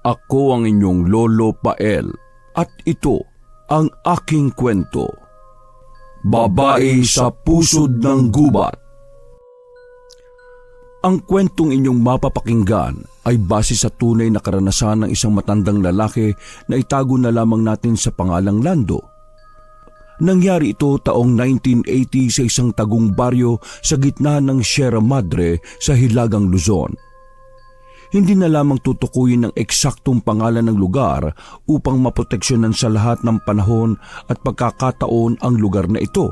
Ako ang inyong Lolo Pael at ito ang aking kwento. Babae sa pusod ng gubat. Ang kwentong inyong mapapakinggan ay base sa tunay na karanasan ng isang matandang lalaki na itago na lamang natin sa pangalang Lando. Nangyari ito taong 1980 sa isang tagong baryo sa gitna ng Sierra Madre sa Hilagang Luzon. Hindi na lamang tutukuyin ng eksaktong pangalan ng lugar upang maproteksyonan sa lahat ng panahon at pagkakataon ang lugar na ito.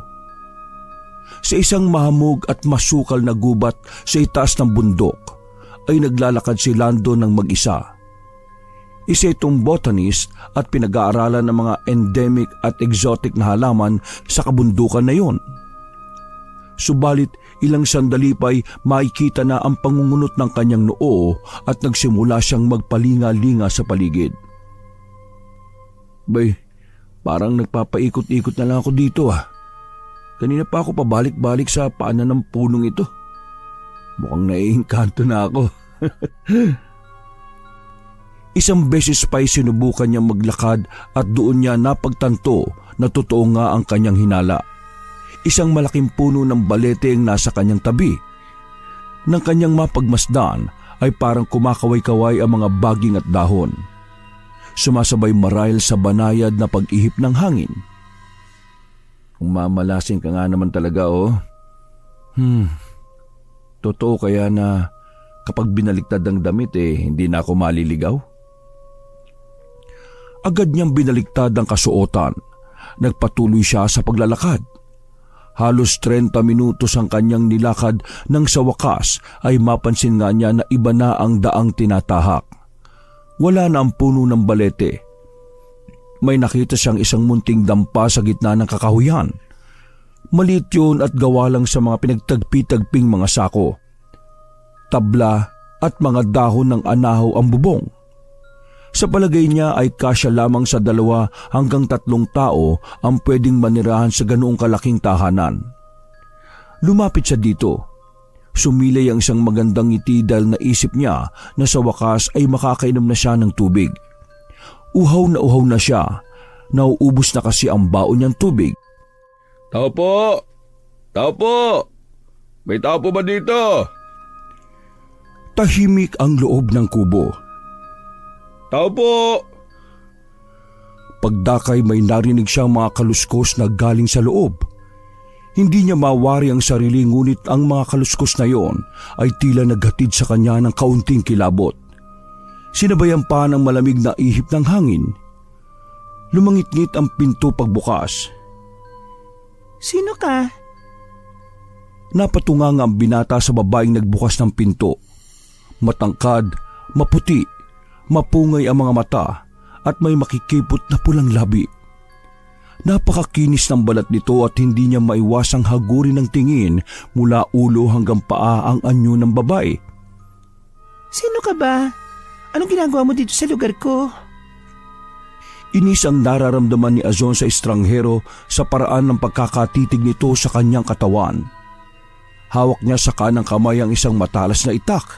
Sa isang mahamog at masukal na gubat sa itaas ng bundok ay naglalakad si Lando ng mag-isa. Isa itong botanist at pinag-aaralan ng mga endemic at exotic na halaman sa kabundukan na iyon. Subalit ilang sandali pa'y makikita na ang pangungunot ng kanyang noo at nagsimula siyang magpalinga-linga sa paligid. Bay, parang nagpapaikot-ikot na lang ako dito ah. Kanina pa ako pabalik-balik sa paanan ng punong ito. Mukhang naiengkanto na ako. Isang beses pa'y sinubukan niyang maglakad at doon niya napagtanto na totoo nga ang kanyang hinala. Isang malaking puno ng balete ang nasa kanyang tabi. Nang kanyang mapagmasdan ay parang kumakaway-kaway ang mga baging at dahon. Sumasabay marahil sa banayad na pag-ihip ng hangin. Kung mamalasing ka nga naman talaga oh. Totoo kaya na kapag binaliktad ang damit hindi na ako maliligaw? Agad niyang binaliktad ang kasuotan. Nagpatuloy siya sa paglalakad. Halos 30 minutos ang kanyang nilakad nang sa wakas ay mapansin nga niya na iba na ang daang tinatahak. Wala na ang puno ng balete. May nakita siyang isang munting dampa sa gitna ng kakahuyan. Maliit yun at gawa lang sa mga pinagtagpi-tagping mga sako. Tabla at mga dahon ng anahaw ang bubong. Sa palagay niya ay kasya lamang sa 2 hanggang 3 tao ang pwedeng manirahan sa ganoong kalaking tahanan. Lumapit siya dito. Sumilay ang isang magandang ngiti dahil naisip niya na sa wakas ay makakainom na siya ng tubig. Uhaw na siya. Nauubos na kasi ang baon niyang tubig. Tao po! Tao po! May tao po ba dito? Tahimik ang loob ng kubo. Tao po! Pagdakay may narinig siyang mga kaluskos na galing sa loob. Hindi niya mawari ang sarili ngunit ang mga kaluskos na yon ay tila naghatid sa kanya ng kaunting kilabot. Sinabayan pa ng malamig na ihip ng hangin. Lumangit-ngit ang pinto pagbukas. Sino ka? Napatungang ang binata sa babaeng nagbukas ng pinto. Matangkad, maputi, mapungay ang mga mata at may makikipot na pulang labi. Napakakinis ng balat nito at hindi niya maiwasang hagurin ng tingin mula ulo hanggang paa ang anyo ng babae. Sino ka ba? Anong ginagawa mo dito sa lugar ko? Inis ang nararamdaman ni Azon sa estranghero sa paraan ng pagkakatitig nito sa kanyang katawan. Hawak niya sa kanang kamay ang isang matalas na itak.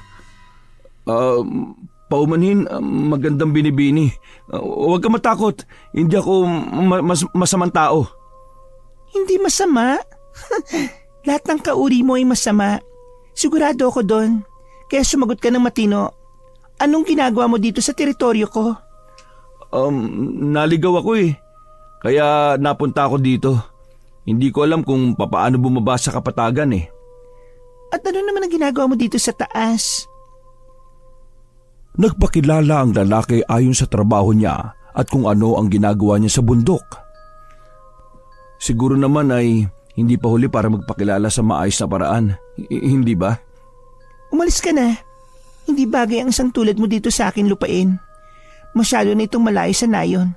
Paumanhin, magandang binibini. Huwag ka matakot, hindi ako masamang tao. Hindi masama? Lahat ng kauri mo ay masama. Sigurado ako doon. Kaya sumagot ka ng matino. Anong ginagawa mo dito sa teritoryo ko? Naligaw ako Kaya napunta ako dito. Hindi ko alam kung papaano bumaba sa kapatagan At ano naman ang ginagawa mo dito sa taas? Nagpakilala ang lalaki ayon sa trabaho niya at kung ano ang ginagawa niya sa bundok. Siguro naman ay hindi pa huli para magpakilala sa maayos na paraan. Hindi ba? Umalis ka na. Hindi bagay ang isang tulad mo dito sa akin lupain. Masyado na itong malayo sa nayon.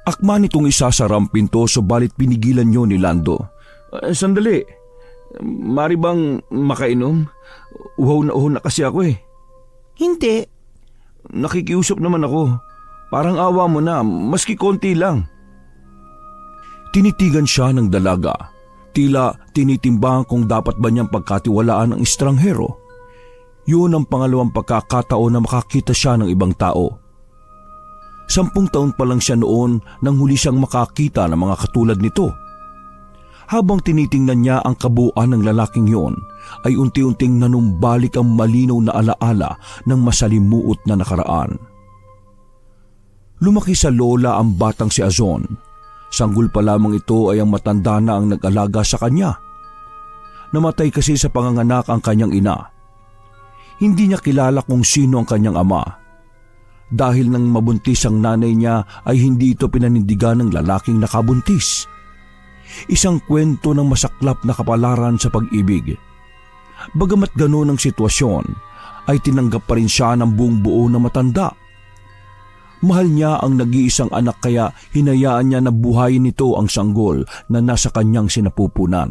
Akma nitong isasara ang pinto subalit pinigilan niyo ni Lando. Sandali. Mari bang makainom? Uhaw na kasi ako Hindi. Nakikiusap naman ako. Parang awa mo na, maski konti lang. Tinitigan siya ng dalaga. Tila tinitimbang kung dapat ba niyang pagkatiwalaan ang estranghero. Yun ang pangalawang pagkakataon na makakita siya ng ibang tao. 10 taon pa lang siya noon nang huli siyang makakita ng mga katulad nito. Habang tinitingnan niya ang kabuuan ng lalaking yon, ay unti-unting nanumbalik ang malinaw na alaala ng masalimuot na nakaraan. Lumaki sa lola ang batang si Azon. Sanggol pa lamang ito ay ang matanda na ang nag-alaga sa kanya. Namatay kasi sa panganganak ang kanyang ina. Hindi niya kilala kung sino ang kanyang ama. Dahil nang mabuntis ang nanay niya ay hindi ito pinanindigan ng lalaking nakabuntis. Isang kwento ng masaklap na kapalaran sa pag-ibig. Bagamat ganoon ang sitwasyon, ay tinanggap pa rin siya ng buong buo na matanda. Mahal niya ang nag-iisang anak kaya hinayaan niya na buhayin nito ang sanggol na nasa kanyang sinapupunan.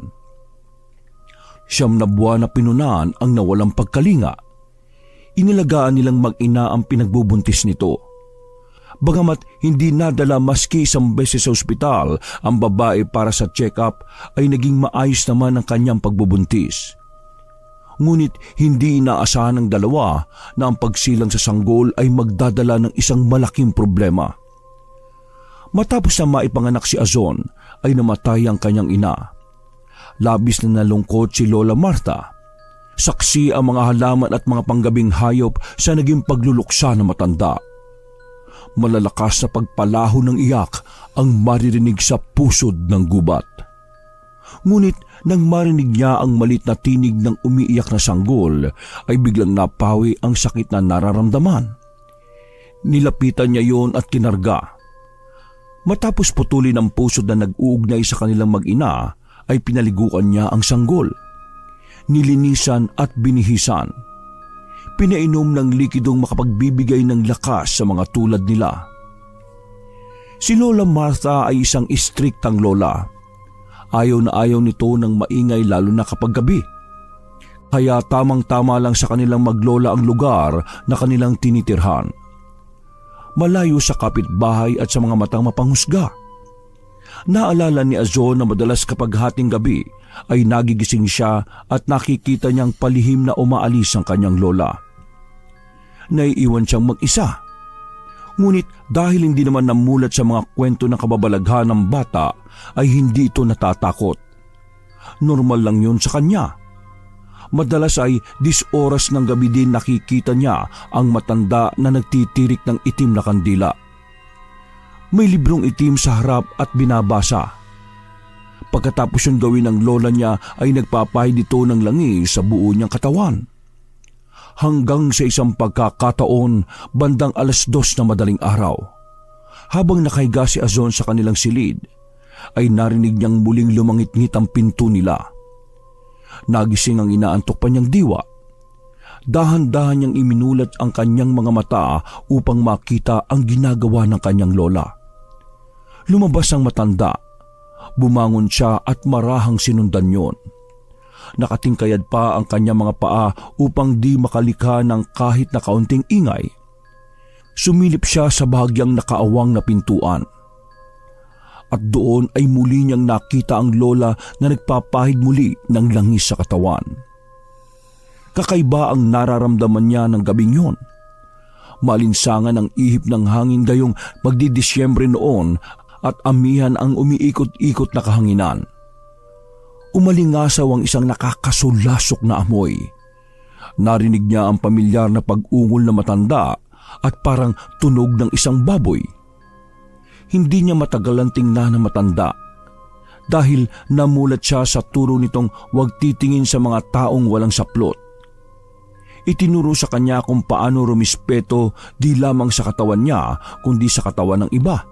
9 na buwan na pinunan ang nawalang pagkalinga. Inilagaan nilang mag-ina ang pinagbubuntis nito. Bagamat hindi nadala maski 1 beses sa ospital ang babae para sa check-up, ay naging maayos naman ang kanyang pagbubuntis. Ngunit hindi inaasahan ng dalawa na ang pagsilang sa sanggol ay magdadala ng isang malaking problema. Matapos na maipanganak si Azon, ay namatay ang kanyang ina. Labis na nalungkot si Lola Marta. Saksi ang mga halaman at mga panggabing hayop sa naging pagluluksa ng matanda. Malalakas na pagpalaho ng iyak ang maririnig sa pusod ng gubat. Ngunit nang marinig niya ang malit na tinig ng umiiyak na sanggol, ay biglang napawi ang sakit na nararamdaman. Nilapitan niya yon at kinarga. Matapos putulin ang pusod na nag-uugnay sa kanilang mag-ina, ay pinaliguan niya ang sanggol. Nilinisan at binihisan. Pinainom ng likidong makapagbibigay ng lakas sa mga tulad nila. Si Lola Martha ay isang istriktang lola. Ayaw na ayaw nito ng maingay lalo na kapag gabi. Kaya tamang-tama lang sa kanilang maglola ang lugar na kanilang tinitirhan. Malayo sa kapitbahay at sa mga matang mapanghusga. Naalala ni Azon na madalas kapag hating gabi ay nagigising siya at nakikita niyang palihim na umaalis ang kanyang lola. Naiiwan siyang mag-isa. Ngunit dahil hindi naman namulat sa mga kwento ng kababalaghan ng bata, ay hindi ito natatakot. Normal lang yun sa kanya. Madalas ay 10 oras ng gabi din nakikita niya ang matanda na nagtitirik ng itim na kandila. May librong itim sa harap at binabasa. Pagkatapos yung gawin ng lola niya ay nagpapahid ito ng langis sa buo niyang katawan. Hanggang sa isang pagkakataon, bandang 2:00 na madaling araw. Habang nakahiga si Azon sa kanilang silid, ay narinig niyang muling lumangit-ngit ang pinto nila. Nagising ang inaantok pa niyang diwa. Dahan-dahan niyang iminulat ang kanyang mga mata upang makita ang ginagawa ng kanyang lola. Lumabas ang matanda. Bumangon siya at marahang sinundan yon. Nakatingkayad pa ang kanyang mga paa upang di makalikha ng kahit na kaunting ingay. Sumilip siya sa bahagyang nakaawang na pintuan. At doon ay muli niyang nakita ang lola na nagpapahid muli ng langis sa katawan. Kakaiba ang nararamdaman niya ng gabing yon. Maalinsangan ang ihip ng hangin gayong magdidisyembre noon at amihan ang umiikot-ikot na kahanginan. Umalingasaw ang isang nakakasulasok na amoy. Narinig niya ang pamilyar na pag-ungol na matanda at parang tunog ng isang baboy. Hindi niya matagalang tingnan na matanda dahil namulat siya sa turo nitong huwag titingin sa mga taong walang saplot. Itinuro sa kanya kung paano rumispeto di lamang sa katawan niya kundi sa katawan ng iba.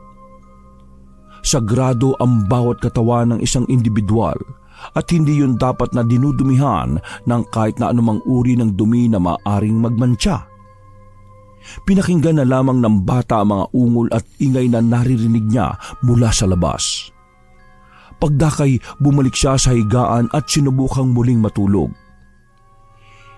Sagrado ang bawat katawan ng isang individual at hindi yun dapat na dinudumihan ng kahit na anumang uri ng dumi na maaring magmantsa. Pinakinggan na lamang ng bata ang mga ungol at ingay na naririnig niya mula sa labas. Pagdakay, bumalik siya sa higaan at sinubukang muling matulog.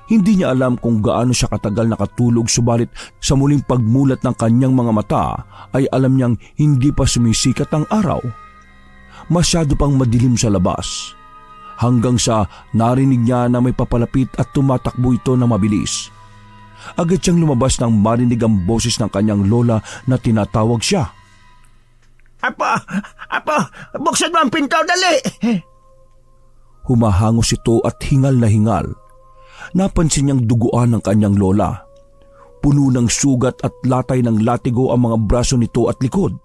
Hindi niya alam kung gaano siya katagal nakatulog, subalit sa muling pagmulat ng kanyang mga mata ay alam niyang hindi pa sumisikat ang araw. Masyado pang madilim sa labas. hanggang sa narinig niya na may papalapit at tumatakbo ito na mabilis. Agad siyang lumabas nang marinig ang boses ng kanyang lola na tinatawag siya. Apo, buksan mo ang pinto, dali! Humahangos ito at hingal na hingal. Napansin niyang duguan ng kanyang lola. Puno ng sugat at latay ng latigo ang mga braso nito at likod.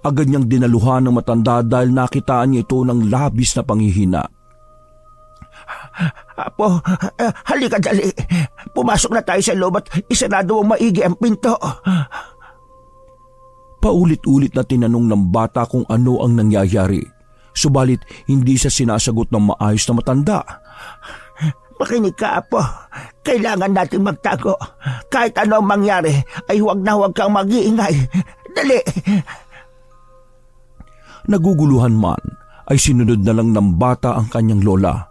Agad niyang dinaluhan ng matanda dahil nakitaan niya ito ng labis na panghihina. Apo, halika dali. Pumasok na tayo sa loob at isarado mong maigi ang pinto. Paulit-ulit na tinanong ng bata kung ano ang nangyayari. Subalit hindi siya sinasagot ng maayos na matanda. Makinig ka, Apo. Kailangan natin magtago. Kahit ano ang mangyari, ay huwag kang mag-iingay. Dali! Naguguluhan man, ay sinunod na lang ng bata ang kanyang lola.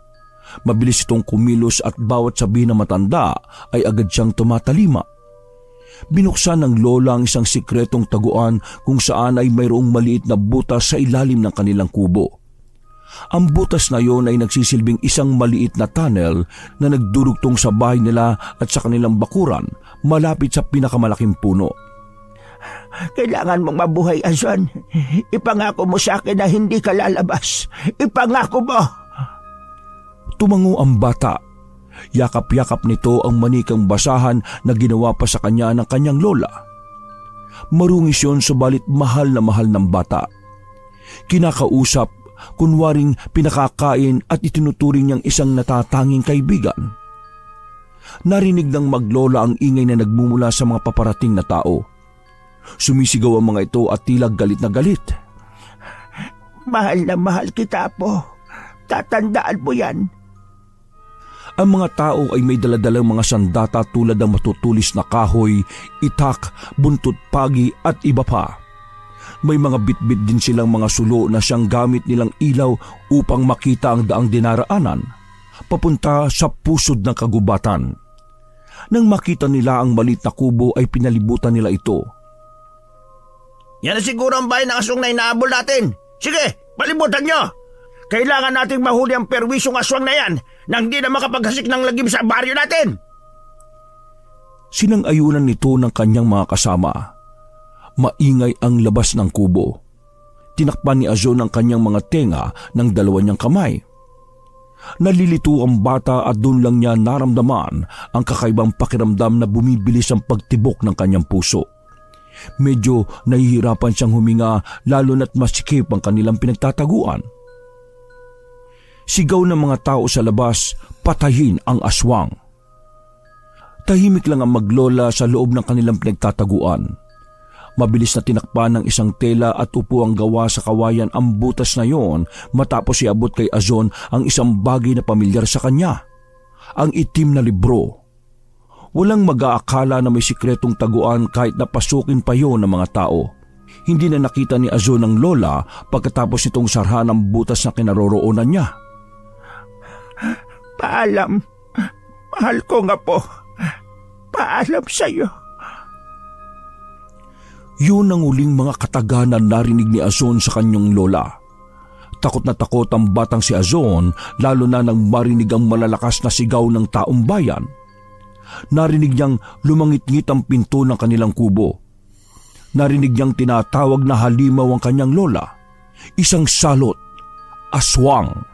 Mabilis itong kumilos at bawat sabi ng matanda ay agad siyang tumatalima. Binuksan ng lola ang isang sikretong taguan kung saan ay mayroong maliit na butas sa ilalim ng kanilang kubo. Ang butas na yon ay nagsisilbing isang maliit na tunnel na nagdurugtong sa bahay nila at sa kanilang bakuran malapit sa pinakamalaking puno. Kailangan mong mabuhay, Azon. Ipangako mo sa akin na hindi ka lalabas. Ipangako mo! Tumango ang bata. Yakap-yakap nito ang manikang basahan na ginawa pa sa kanya ng kanyang lola. Marungis yun subalit mahal na mahal ng bata. Kinakausap, kunwaring pinakakain at itinuturing niyang isang natatanging kaibigan. Narinig ng maglola ang ingay na nagmumula sa mga paparating na tao. Sumisigaw ang mga ito at tila galit na galit. Mahal na mahal kita, Apo. Tatandaan mo yan. Ang mga tao ay may daladalang mga sandata tulad ng matutulis na kahoy, itak, buntot pagi at iba pa. May mga bitbit din silang mga sulo na siyang gamit nilang ilaw upang makita ang daang dinaraanan, papunta sa pusod ng kagubatan. Nang makita nila ang maliit na kubo ay pinalibutan nila ito. Yan na siguro ang bahay ng aswang na inaabol natin. Sige, palibutan nyo! Kailangan nating mahuli ang perwisyong aswang na yan nang di na makapaghasik ng lagim sa baryo natin. Sinang-ayunan nito ng kanyang mga kasama. Maingay ang labas ng kubo. Tinakpan ni Azon ang kanyang mga tenga ng dalawa niyang kamay. Nalilito ang bata at doon lang niya naramdaman ang kakaibang pakiramdam na bumibilis ang pagtibok ng kanyang puso. Medyo nahihirapan siyang huminga lalo na't masikip ang kanilang pinagtataguan. Sigaw ng mga tao sa labas, patayin ang aswang. Tahimik lang ang maglola sa loob ng kanilang pinagtataguan. Mabilis na tinakpan ng isang tela at upo ang gawa sa kawayan ang butas na yon matapos iabot kay Azon ang isang bagay na pamilyar sa kanya. Ang itim na libro. Walang mag-aakala na may sikretong taguan kahit napasukin pa yon ng mga tao. Hindi na nakita ni Azon ang lola pagkatapos nitong sarhan ang butas na kinaroroonan niya. Paalam. Mahal ko nga po. Paalam sa'yo. Yun ang uling mga kataganan narinig ni Azon sa kanyang lola. Takot na takot ang batang si Azon lalo na nang marinig ang malalakas na sigaw ng taong bayan. Narinig niyang lumangit-ngit ang pinto ng kanilang kubo. Narinig niyang tinatawag na halimaw ang kanyang lola. Isang salot. Aswang.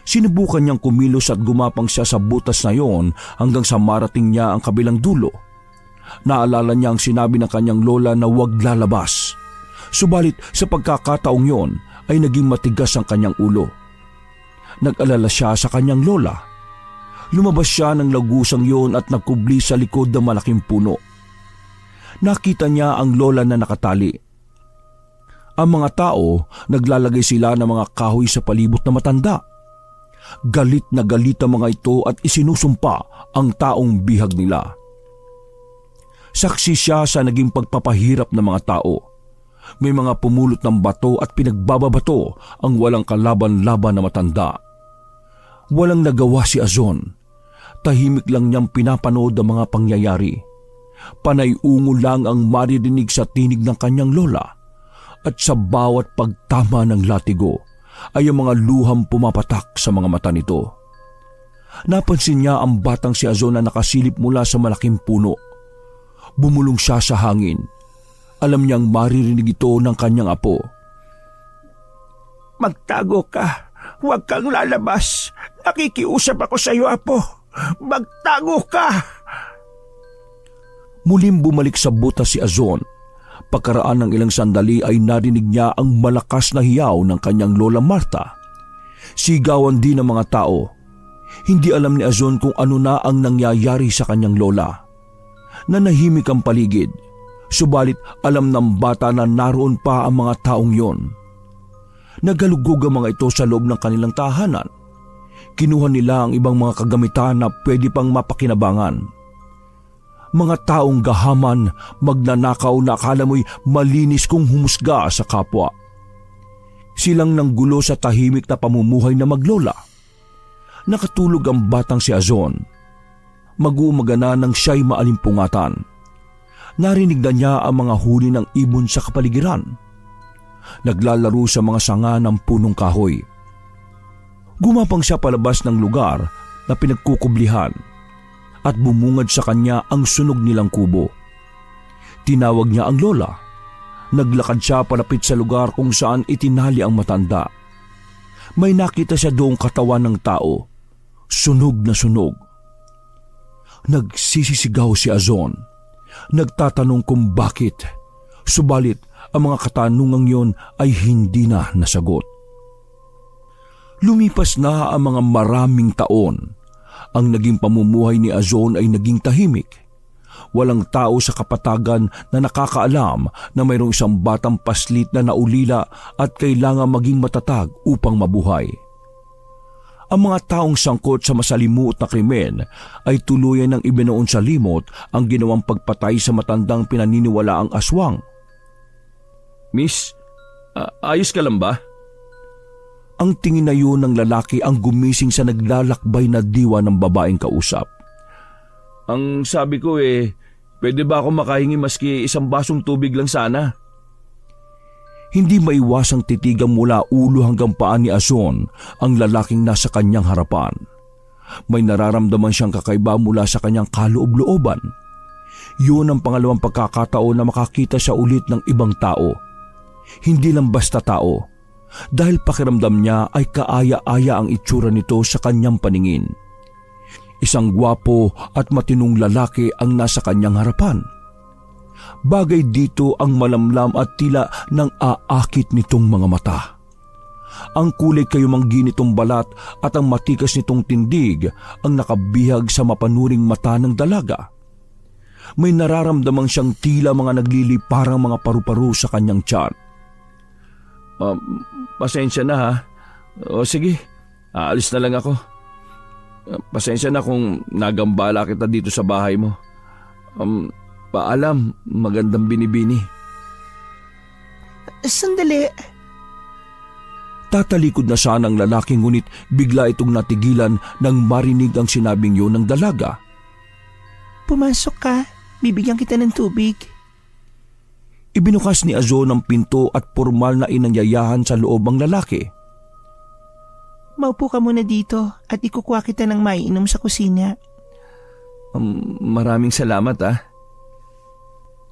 Sinubukan niyang kumilos at gumapang siya sa butas na yon hanggang sa marating niya ang kabilang dulo. Naalala niya ang sinabi ng kanyang lola na huwag lalabas. Subalit sa pagkakataong yon ay naging matigas ang kanyang ulo. Nag-alala siya sa kanyang lola. Lumabas siya ng lagusang yon at nagkubli sa likod ng malaking puno. Nakita niya ang lola na nakatali. Ang mga tao, naglalagay sila ng mga kahoy sa palibot na matanda. Galit na galit ang mga ito at isinusumpa ang taong bihag nila. Saksi siya sa naging pagpapahirap ng mga tao. May mga pumulot ng bato at pinagbababato ang walang kalaban-laban na matanda. Walang nagawa si Azon. Tahimik lang niyang pinapanood ang mga pangyayari. Panay-ungo lang ang maririnig sa tinig ng kanyang lola at sa bawat pagtama ng latigo ay ang mga luhang pumapatak sa mga mata nito. Napansin niya ang batang si Azon na nakasilip mula sa malaking puno. Bumulong siya sa hangin. Alam niyang maririnig ito ng kanyang apo. Magtago ka. Huwag kang lalabas. Nakikiusap ako sa iyo, Apo. Magtago ka! Muling bumalik sa butas si Azon. Pagkaraan ng ilang sandali ay narinig niya ang malakas na hiyaw ng kanyang lola Marta. Sigawan din ng mga tao. Hindi alam ni Azon kung ano na ang nangyayari sa kanyang lola. Nanahimik ang paligid, subalit alam ng bata na naroon pa ang mga taong yon. Naghalugog ang mga ito sa loob ng kanilang tahanan. Kinuha nila ang ibang mga kagamitan na pwede pang mapakinabangan. Mga taong gahaman, magnanakaw na akala mo'y malinis kung humusga sa kapwa. Silang nanggulo sa tahimik na pamumuhay na maglola. Nakatulog ang batang si Azon. Mag-uumaga na nang siya'y maalimpungatan. Narinig na niya ang mga huni ng ibon sa kapaligiran. Naglalaro sa mga sanga ng punong kahoy. Gumapang siya palabas ng lugar na pinagkukublihan at bumungad sa kanya ang sunog nilang kubo. Tinawag niya ang lola. Naglakad siya palapit sa lugar kung saan itinali ang matanda. May nakita siya doong katawan ng tao. Sunog na sunog. Nagsisisigaw si Azon. Nagtatanong kung bakit. Subalit ang mga katanungang yon ay hindi na nasagot. Lumipas na ang mga maraming taon. Ang naging pamumuhay ni Azon ay naging tahimik. Walang tao sa kapatagan na nakakaalam na mayroong isang batang paslit na naulila at kailangan maging matatag upang mabuhay. Ang mga taong sangkot sa masalimuot na krimen ay tuluyan ng ibinuon sa limot ang ginawang pagpatay sa matandang pinaniniwalaang aswang. Miss, ayos ka lang ba? Ang tingin na yun ng lalaki ang gumising sa naglalakbay na diwa ng babaeng kausap. Ang sabi ko pwede ba ako makahingi maski isang basong tubig lang sana? Hindi maiwasang titigang mula ulo hanggang paa ni Azon ang lalaking nasa kanyang harapan. May nararamdaman siyang kakaiba mula sa kanyang kaloob-looban. Yun ang pangalawang pagkakataon na makakita siya ulit ng ibang tao. Hindi lang basta tao, dahil pakiramdam niya ay kaaya-aya ang itsura nito sa kanyang paningin. Isang gwapo at matinong lalaki ang nasa kanyang harapan. Bagay dito ang malamlam at tila nang aakit nitong mga mata. Ang kulay kayumanggi nitong balat at ang matikas nitong tindig ang nakabihag sa mapanuring mata ng dalaga. May nararamdamang siyang tila mga nagliliparang mga paru-paro sa kanyang tiyan. Pasensya na ha. O sige, aalis na lang ako. Pasensya na kung nagambala kita dito sa bahay mo. Paalam, magandang binibini. Sandali. Tatalikod na siya ng lalaki ngunit bigla itong natigilan nang marinig ang sinabing yun ng dalaga. Pumasok ka. Bibigyan kita ng tubig. Ibinukas ni Azon ang pinto at formal na inanyayahan sa loob ang lalaki. Maupo ka muna dito at ikukuha kita ng maiinom sa kusina. Maraming salamat ah.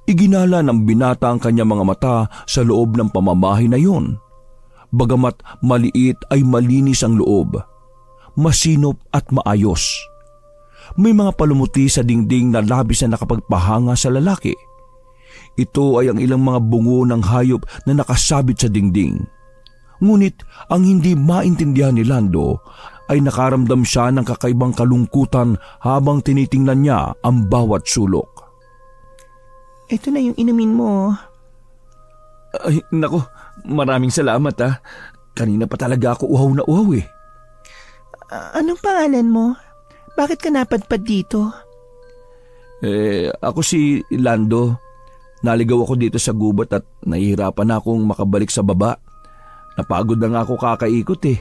Iginala ng binata ang kanyang mga mata sa loob ng pamamahay na yun. Bagamat maliit ay malinis ang loob. Masinop at maayos. May mga palumuti sa dingding na labis na nakapagpahanga sa lalaki. Ito ay ang ilang mga bungo ng hayop na nakasabit sa dingding. Ngunit ang hindi maintindihan ni Lando ay nakaramdam siya ng kakaibang kalungkutan habang tinitingnan niya ang bawat sulok. Ito na yung inumin mo. Ay, nako, maraming salamat ah. Kanina pa talaga ako uhaw na uhaw eh. Anong pangalan mo? Bakit ka napadpad dito? Ako si Lando. Naligaw ako dito sa gubat at nahihirapan na akong makabalik sa baba. Napagod na nga ako kakaikot eh.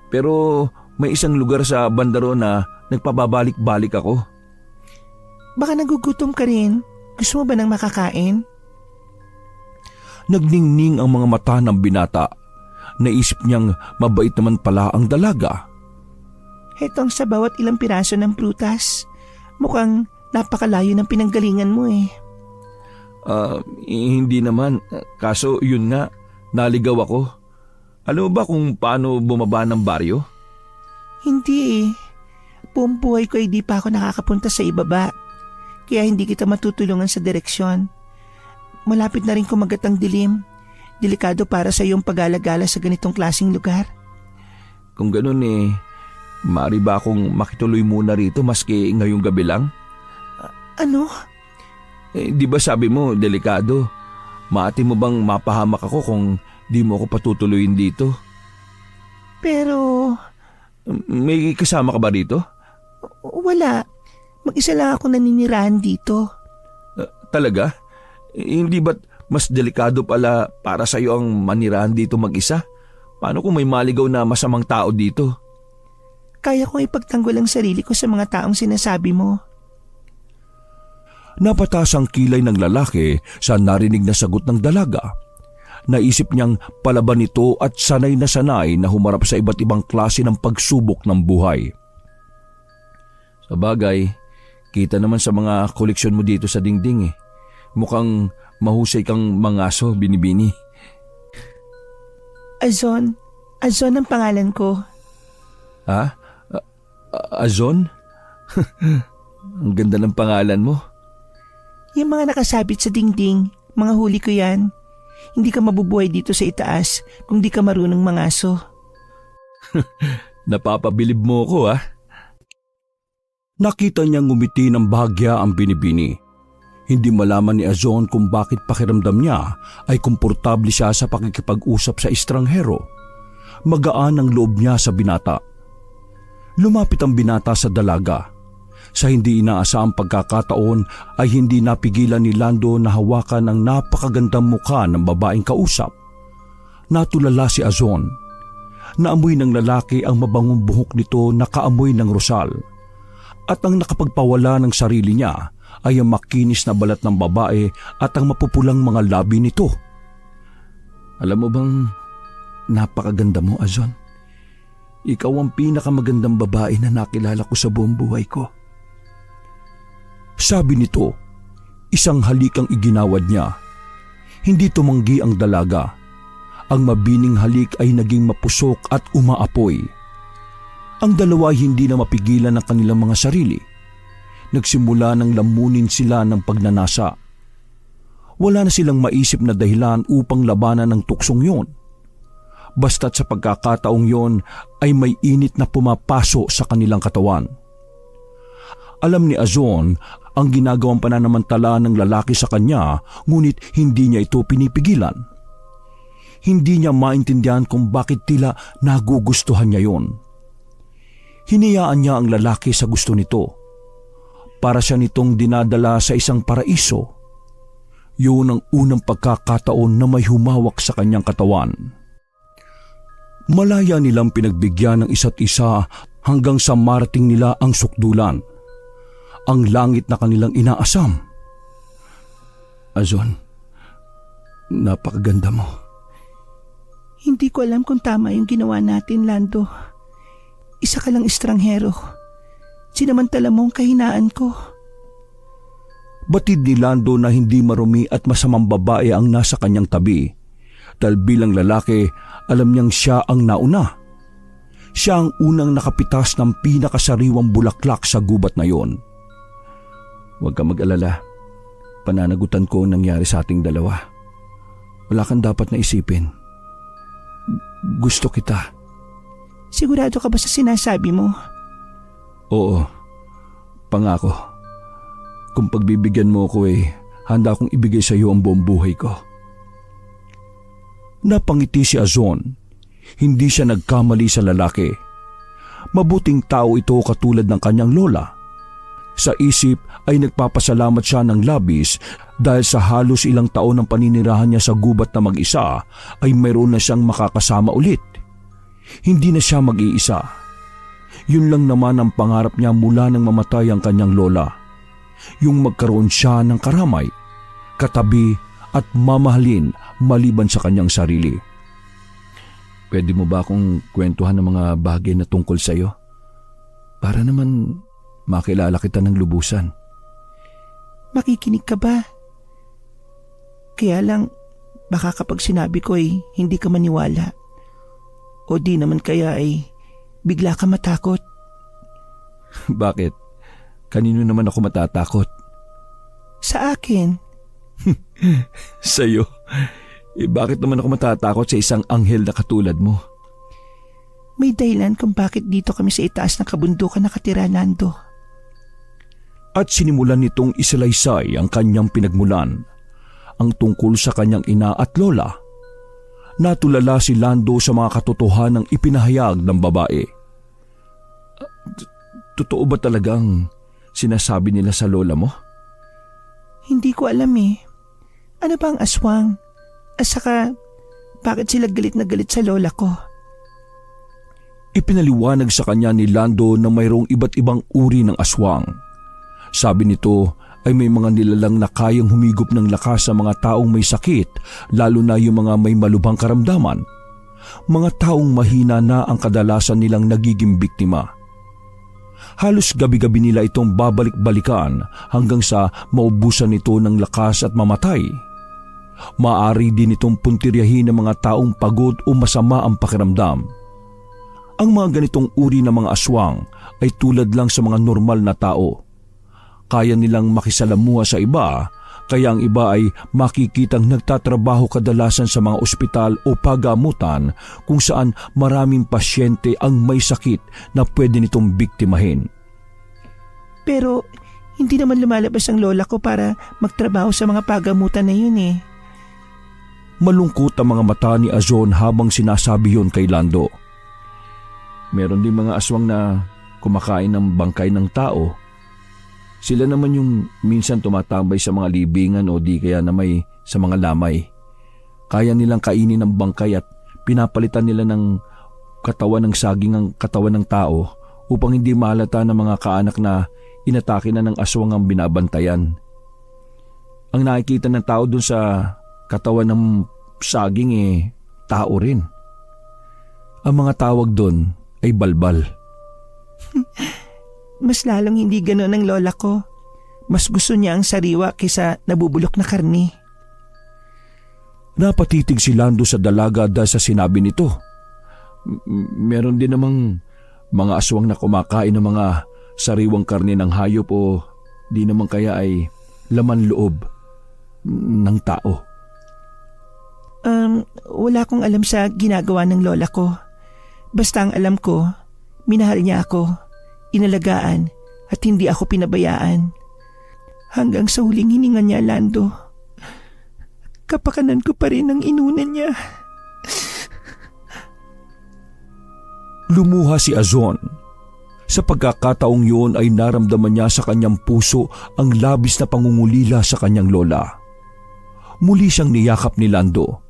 Pero may isang lugar sa banda roon na nagpababalik-balik ako. Baka nagugutom ka rin. Gusto mo ba ng makakain? Nagningning ang mga mata ng binata. naisip niyang mabait naman pala ang dalaga. Hetong sa bawat ilang piraso ng prutas. Mukhang napakalayo ng pinanggalingan mo eh. Hindi naman. Kaso yun nga, naligaw ako. Alam mo ba kung paano bumaba ng baryo? Hindi eh. Buong buhay ko ay di pa ako nakakapunta sa ibaba. Kaya hindi kita matutulungan sa direksyon. Malapit na rin kumagat ang dilim. Delikado para sa iyong pag-alagala sa ganitong klaseng lugar. Kung ganun maaari ba akong makituloy muna rito maski ngayong gabi lang? Ano? Di ba sabi mo, delikado? Maati mo bang mapahamak ako kung di mo ako patutuloyin dito? Pero... May kasama ka ba dito? Wala. Mag-isa lang ako naninirahan dito. Talaga? Hindi ba't mas delikado pala para sa iyo ang manirahan dito mag-isa? Paano kung may maligaw na masamang tao dito? Kaya kong ipagtanggol ang sarili ko sa mga taong sinasabi mo. Napatas ang kilay ng lalaki sa narinig na sagot ng dalaga. Naisip niyang palaban ito at sanay na humarap sa iba't ibang klase ng pagsubok ng buhay. Sa bagay, kita naman sa mga koleksyon mo dito sa dingding Mukhang mahusay kang mangaso, Binibini. Azon. Azon ang pangalan ko. Ha? Azon? Ang ganda ng pangalan mo. Yung mga nakasabit sa dingding, mga huli ko yan. Hindi ka mabubuhay dito sa itaas kung di ka marunong mangaso. Napapabilib mo ko Nakita niyang ngumiti ng bahagya ang Binibini. Hindi malaman ni Azon kung bakit pakiramdam niya ay komportable siya sa pakikipag-usap sa estranghero. Magaan ang loob niya sa binata. Lumapit ang binata sa dalaga. Sa hindi inaasahang pagkakataon ay hindi napigilan ni Lando na hawakan ang napakagandang mukha ng babaeng kausap. Natulala si Azon. Naamoy ng lalaki ang mabangong buhok nito na kaamoy ng rosal. At ang nakapagpawala ng sarili niya ay ang makinis na balat ng babae at ang mapupulang mga labi nito. Alam mo bang napakaganda mo, Azon? Ikaw ang pinakamagandang babae na nakilala ko sa buong buhay ko. Sabi nito, isang halikang iginawad niya. Hindi tumanggi ang dalaga. Ang mabining halik ay naging mapusok at umaapoy. Ang dalawa hindi na mapigilan ng kanilang mga sarili. Nagsimula ng lamunin sila ng pagnanasa. Wala na silang maisip na dahilan upang labanan ng tuksong yon. Basta't sa pagkakataong yon ay may init na pumapaso sa kanilang katawan. Alam ni Azon ang ginagawang pananamantala ng lalaki sa kanya, ngunit hindi niya ito pinipigilan. Hindi niya maintindihan kung bakit tila nagugustuhan niya yon. Hinayaan niya ang lalaki sa gusto nito. Para siya nitong dinadala sa isang paraiso. Yun ang unang pagkakataon na may humawak sa kanyang katawan. Malaya nilang pinagbigyan ng isa't isa hanggang sa marating nila ang sukdulan. Ang langit na kanilang inaasam. Azon, napakaganda mo. Hindi ko alam kung tama yung ginawa natin, Lando. Isa ka lang estranghero. Sinamantala mo ang kahinaan ko. Batid ni Lando na hindi marumi at masamang babae ang nasa kanyang tabi. Dahil bilang lalaki, alam niyang siya ang nauna. Siya ang unang nakapitas ng pinakasariwang bulaklak sa gubat na yon. Huwag ka mag-alala. Pananagutan ko ang nangyari sa ating dalawa. Wala kang dapat na isipin. Gusto kita. Sigurado ka ba sa sinasabi mo? Oo. Pangako. Kung pagbibigyan mo ko handa akong ibigay sa iyo ang buong buhay ko. Napangiti si Azon. Hindi siya nagkamali sa lalaki. Mabuting tao ito katulad ng kanyang lola. Sa isip ay nagpapasalamat siya ng labis dahil sa halos ilang taon ng paninirahan niya sa gubat na mag-isa ay mayroon na siyang makakasama ulit. Hindi na siya mag-iisa. Yun lang naman ang pangarap niya mula nang mamatay ang kanyang lola. Yung magkaroon siya ng karamay, katabi at mamahalin maliban sa kanyang sarili. pwede mo ba akong kwentuhan ng mga bagay na tungkol sa'yo? Para naman makilala kita ng lubusan. Makikinig ka ba? Kaya lang, baka kapag sinabi ko ay hindi ka maniwala. O di naman kaya ay bigla ka matakot. Bakit? Kanino naman ako matatakot? Sa akin. Sa'yo? Bakit naman ako matatakot sa isang anghel na katulad mo? May dahilan kung bakit dito kami sa itaas ng kabundukan nakatira, Lando. At sinimulan nitong isalaysay ang kanyang pinagmulan, ang tungkol sa kanyang ina at lola. Natulala si Lando sa mga katotohanang ipinahayag ng babae. Totoo ba talagang sinasabi nila sa lola mo? Hindi ko alam eh. Ano ba ang aswang? At saka, bakit sila galit na galit sa lola ko? Ipinaliwanag sa kanya ni Lando na mayroong iba't ibang uri ng aswang. Sabi nito ay may mga nilalang na kayang humigop ng lakas sa mga taong may sakit, lalo na yung mga may malubhang karamdaman. Mga taong mahina na ang kadalasan nilang nagiging biktima. Halos gabi-gabi nila itong babalik-balikan hanggang sa maubusan nito ng lakas at mamatay. Maaari din itong puntiryahin ng mga taong pagod o masama ang pakiramdam. Ang mga ganitong uri ng mga aswang ay tulad lang sa mga normal na tao. Kaya nilang makisalamuha sa iba, kaya ang iba ay makikitang nagtatrabaho kadalasan sa mga ospital o pagamutan kung saan maraming pasyente ang may sakit na pwede nitong biktimahin. Pero hindi naman lumalabas ang lola ko para magtrabaho sa mga pagamutan na yun eh. Malungkot ang mga mata ni Azon habang sinasabi yon kay Lando. Meron din mga aswang na kumakain ng bangkay ng tao. Sila naman yung minsan tumatambay sa mga libingan o di kaya na may sa mga lamay. Kaya nilang kainin ng bangkay at pinapalitan nila ng katawan ng saging ang katawan ng tao upang hindi mahalata ng mga kaanak na inatake na ng aswang ang binabantayan. Ang nakikita ng tao dun sa katawan ng saging tao rin. Ang mga tawag dun ay balbal. Mas lalong hindi gano'n ang lola ko. Mas gusto niya ang sariwa kaysa nabubulok na karni. Napatitig si Lando sa dalaga dahil sa sinabi nito. Meron din namang mga aswang na kumakain ng mga sariwang karne ng hayop o di naman kaya ay laman loob ng tao. Wala akong alam sa ginagawa ng lola ko. Basta ang alam ko, minahal niya ako, inalagaan at hindi ako pinabayaan. Hanggang sa huling hininga niya, Lando. Kapakanan ko pa rin ang inunan niya. Lumuha si Azon. Sa pagkakataong yun ay naramdaman niya sa kanyang puso ang labis na pangungulila sa kanyang lola. Muli siyang niyakap ni Lando.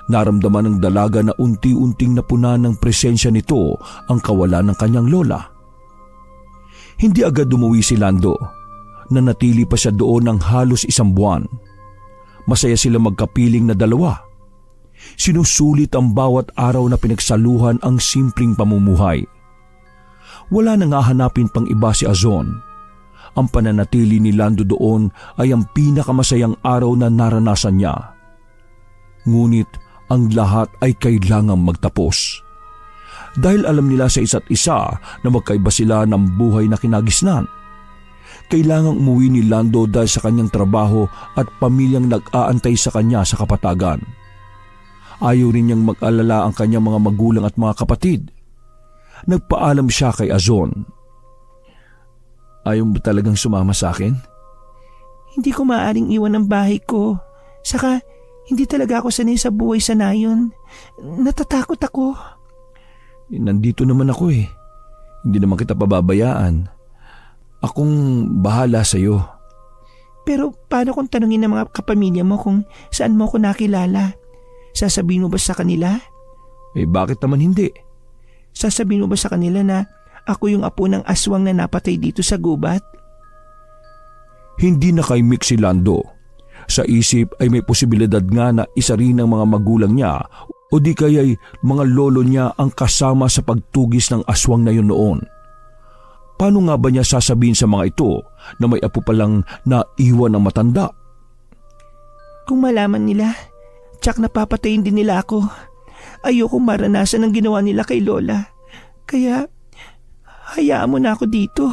Naramdaman ng dalaga na unti-unting napuna ng presensya nito ang kawalan ng kanyang lola. Hindi agad umuwi si Lando. Nanatili pa siya doon ng halos 1 buwan. Masaya sila magkapiling na dalawa. Sinusulit ang bawat araw na pinagsaluhan ang simpleng pamumuhay. Wala nang hahanapin pang iba si Azon. Ang pananatili ni Lando doon ay ang pinakamasayang araw na naranasan niya. Ngunit ang lahat ay kailangang magtapos. Dahil alam nila sa isa't isa na magkaiba sila ng buhay na kinagisnan. Kailangang umuwi ni Lando dahil sa kanyang trabaho at pamilyang nag-aantay sa kanya sa kapatagan. Ayaw rin niyang mag-alala ang kanyang mga magulang at mga kapatid. Nagpaalam siya kay Azon. Ayaw mo talagang sumama sa akin? Hindi ko maaaring iwan ang bahay ko. Saka, hindi talaga ako sanay sa buhay sa nayon. Natatakot ako. Nandito naman ako eh. Hindi naman kita pababayaan. Akong bahala sa'yo. Pero paano kung tanungin ng mga kapamilya mo kung saan mo ako nakilala? Sasabihin mo ba sa kanila? Bakit naman hindi? Sasabihin mo ba sa kanila na ako yung apo ng aswang na napatay dito sa gubat? Hindi nakaimik si Lando. Sa isip ay may posibilidad nga na isa rin ng mga magulang niya O di kaya'y mga lolo niya ang kasama sa pagtugis ng aswang na yun noon. Paano nga ba niya sasabihin sa mga ito na may apo palang naiwan ng matanda? Kung malaman nila, tsak napapatayin din nila ako. Ayokong maranasan ang ginawa nila kay Lola. Kaya, hayaan mo na ako dito.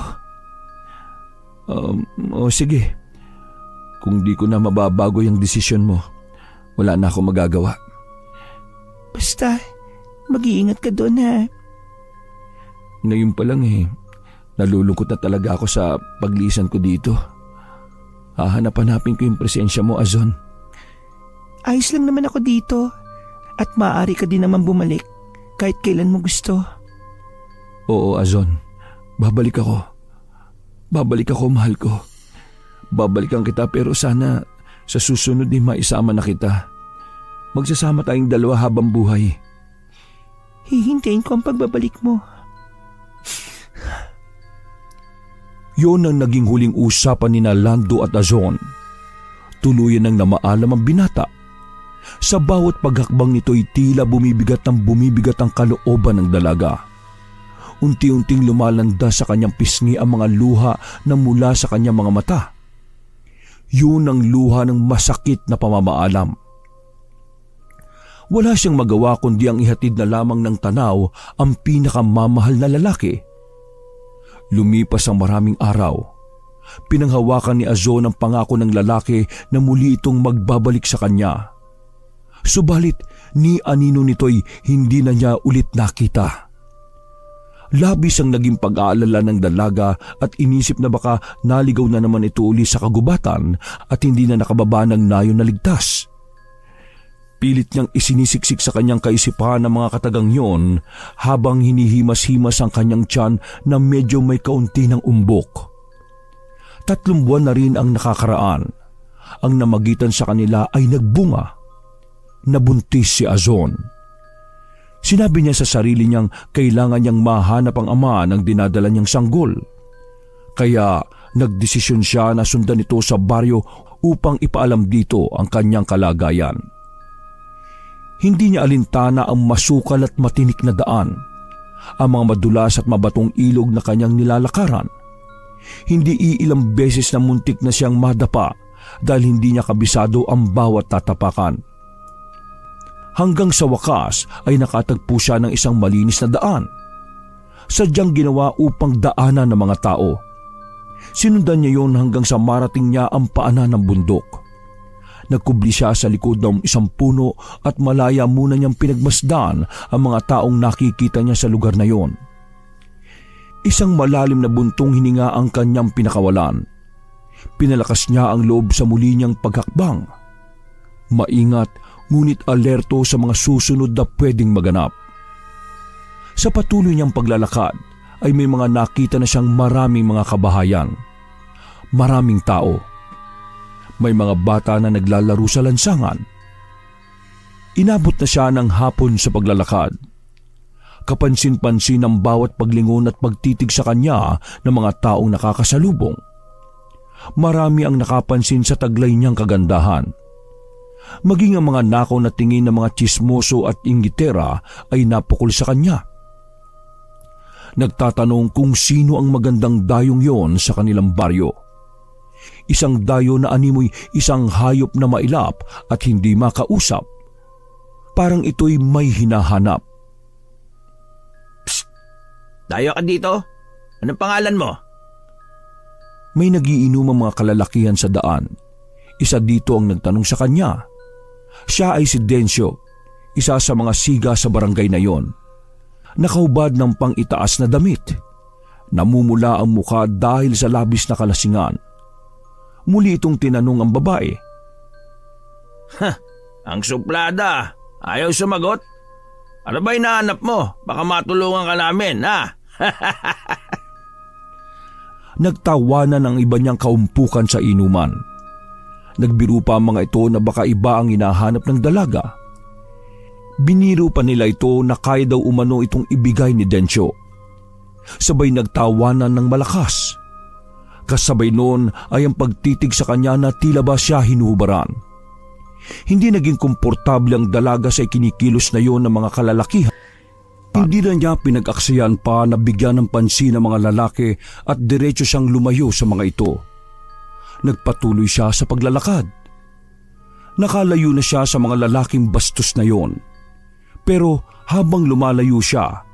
O sige. Kung di ko na mababago yung desisyon mo, wala na ako magagawa. Basta, mag-iingat ka doon ha. Ngayon pa lang nalulungkot na talaga ako sa paglisan ko dito. Hahanap-hanapin ko yung presensya mo, Azon. Ayos lang naman ako dito. At maaari ka din naman bumalik kahit kailan mo gusto. Oo, Azon. Babalik ako. Babalik ako, mahal ko. Babalikan kita pero sana sa susunod maisama na kita. Magsasama tayong dalawa habang buhay. Hihintayin ko ang pagbabalik mo. Yon ang naging huling usapan ni Lando at Azon. Tuluyan ng namaalam ang binata. Sa bawat paghakbang nito'y tila bumibigat ang kalooban ng dalaga. Unti-unting lumalanda sa kanyang pisngi ang mga luha na mula sa kanyang mga mata. Yun ang luha ng masakit na pamamaalam. Wala siyang magawa kundi ang ihatid na lamang ng tanaw ang pinakamamahal na lalaki. Lumipas ang maraming araw. Pinanghawakan ni Azon ang pangako ng lalaki na muli itong magbabalik sa kanya. Subalit ni anino nito'y hindi na niya ulit nakita. Labis ang naging pag-aalala ng dalaga at inisip na baka naligaw na naman ito uli sa kagubatan at hindi na nakababa ng nayon na ligtas. Pilit niyang isinisiksik sa kanyang kaisipan ang mga katagang yon habang hinihimas-himas ang kanyang tiyan na medyo may kaunti ng umbok. 3 buwan na rin ang nakakaraan. Ang namagitan sa kanila ay nagbunga. Nabuntis si Azon. Sinabi niya sa sarili niyang kailangan niyang mahanap ang ama ng dinadala niyang sanggol. Kaya nagdesisyon siya na sundan ito sa baryo upang ipaalam dito ang kanyang kalagayan. Hindi niya alintana ang masukal at matinik na daan, ang mga madulas at mabatong ilog na kanyang nilalakaran. Hindi iilang beses na muntik na siyang madapa dahil hindi niya kabisado ang bawat tatapakan. Hanggang sa wakas ay nakatagpo siya ng isang malinis na daan. Sadyang ginawa upang daanan ng mga tao. Sinundan niya yon hanggang sa marating niya ang paanan ng bundok. Nagkubli siya sa likod ng isang puno at malaya muna niyang pinagmasdan ang mga taong nakikita niya sa lugar na yon. Isang malalim na buntong hininga ang kanyang pinakawalan. Pinalakas niya ang loob sa muli niyang paghakbang. Maingat ngunit alerto sa mga susunod na pwedeng maganap. Sa patuloy niyang paglalakad ay may mga nakita na siyang maraming mga kabahayan. Maraming tao. May mga bata na naglalaro sa lansangan. Inabot na siya ng hapon sa paglalakad. Kapansin-pansin ang bawat paglingon at pagtitig sa kanya ng mga taong nakakasalubong. Marami ang nakapansin sa taglay niyang kagandahan. Maging ang mga nakaw na tingin ng mga tsismoso at inggitera ay napukol sa kanya. Nagtatanong kung sino ang magandang dayong yon sa kanilang baryo. Isang dayo na animoy isang hayop na mailap at hindi makausap. Parang ito'y may hinahanap. Psst! Dayo ka dito? Anong pangalan mo? May nagiinom ang mga kalalakihan sa daan. Isa dito ang nagtanong sa kanya. Siya ay si Dencio, isa sa mga siga sa barangay na yon. Nakahubad ng pang-itaas na damit. Namumula ang mukha dahil sa labis na kalasingan. Muli itong tinanong ang babae. Ang suplada. Ayaw sumagot? Ano ba hinahanap mo? Baka matulungan ka namin, ha? Nagtawanan ang iba niyang kaumpukan sa inuman. Nagbiro pa ang mga ito na baka iba ang hinahanap ng dalaga. Biniro pa nila ito na kaya daw umano itong ibigay ni Dencio. Sabay nagtawanan ng malakas. Kasabay noon ay ang pagtitig sa kanya na tila ba siya hinuhubaran. Hindi naging komportable ang dalaga sa ikinikilos na yon ng mga kalalakihan. Hindi na niya pinag-aksayaan pa na bigyan ng pansin ng mga lalaki at diretso siyang lumayo sa mga ito. Nagpatuloy siya sa paglalakad. Nakalayo na siya sa mga lalaking bastos na yon. Pero habang lumalayo siya,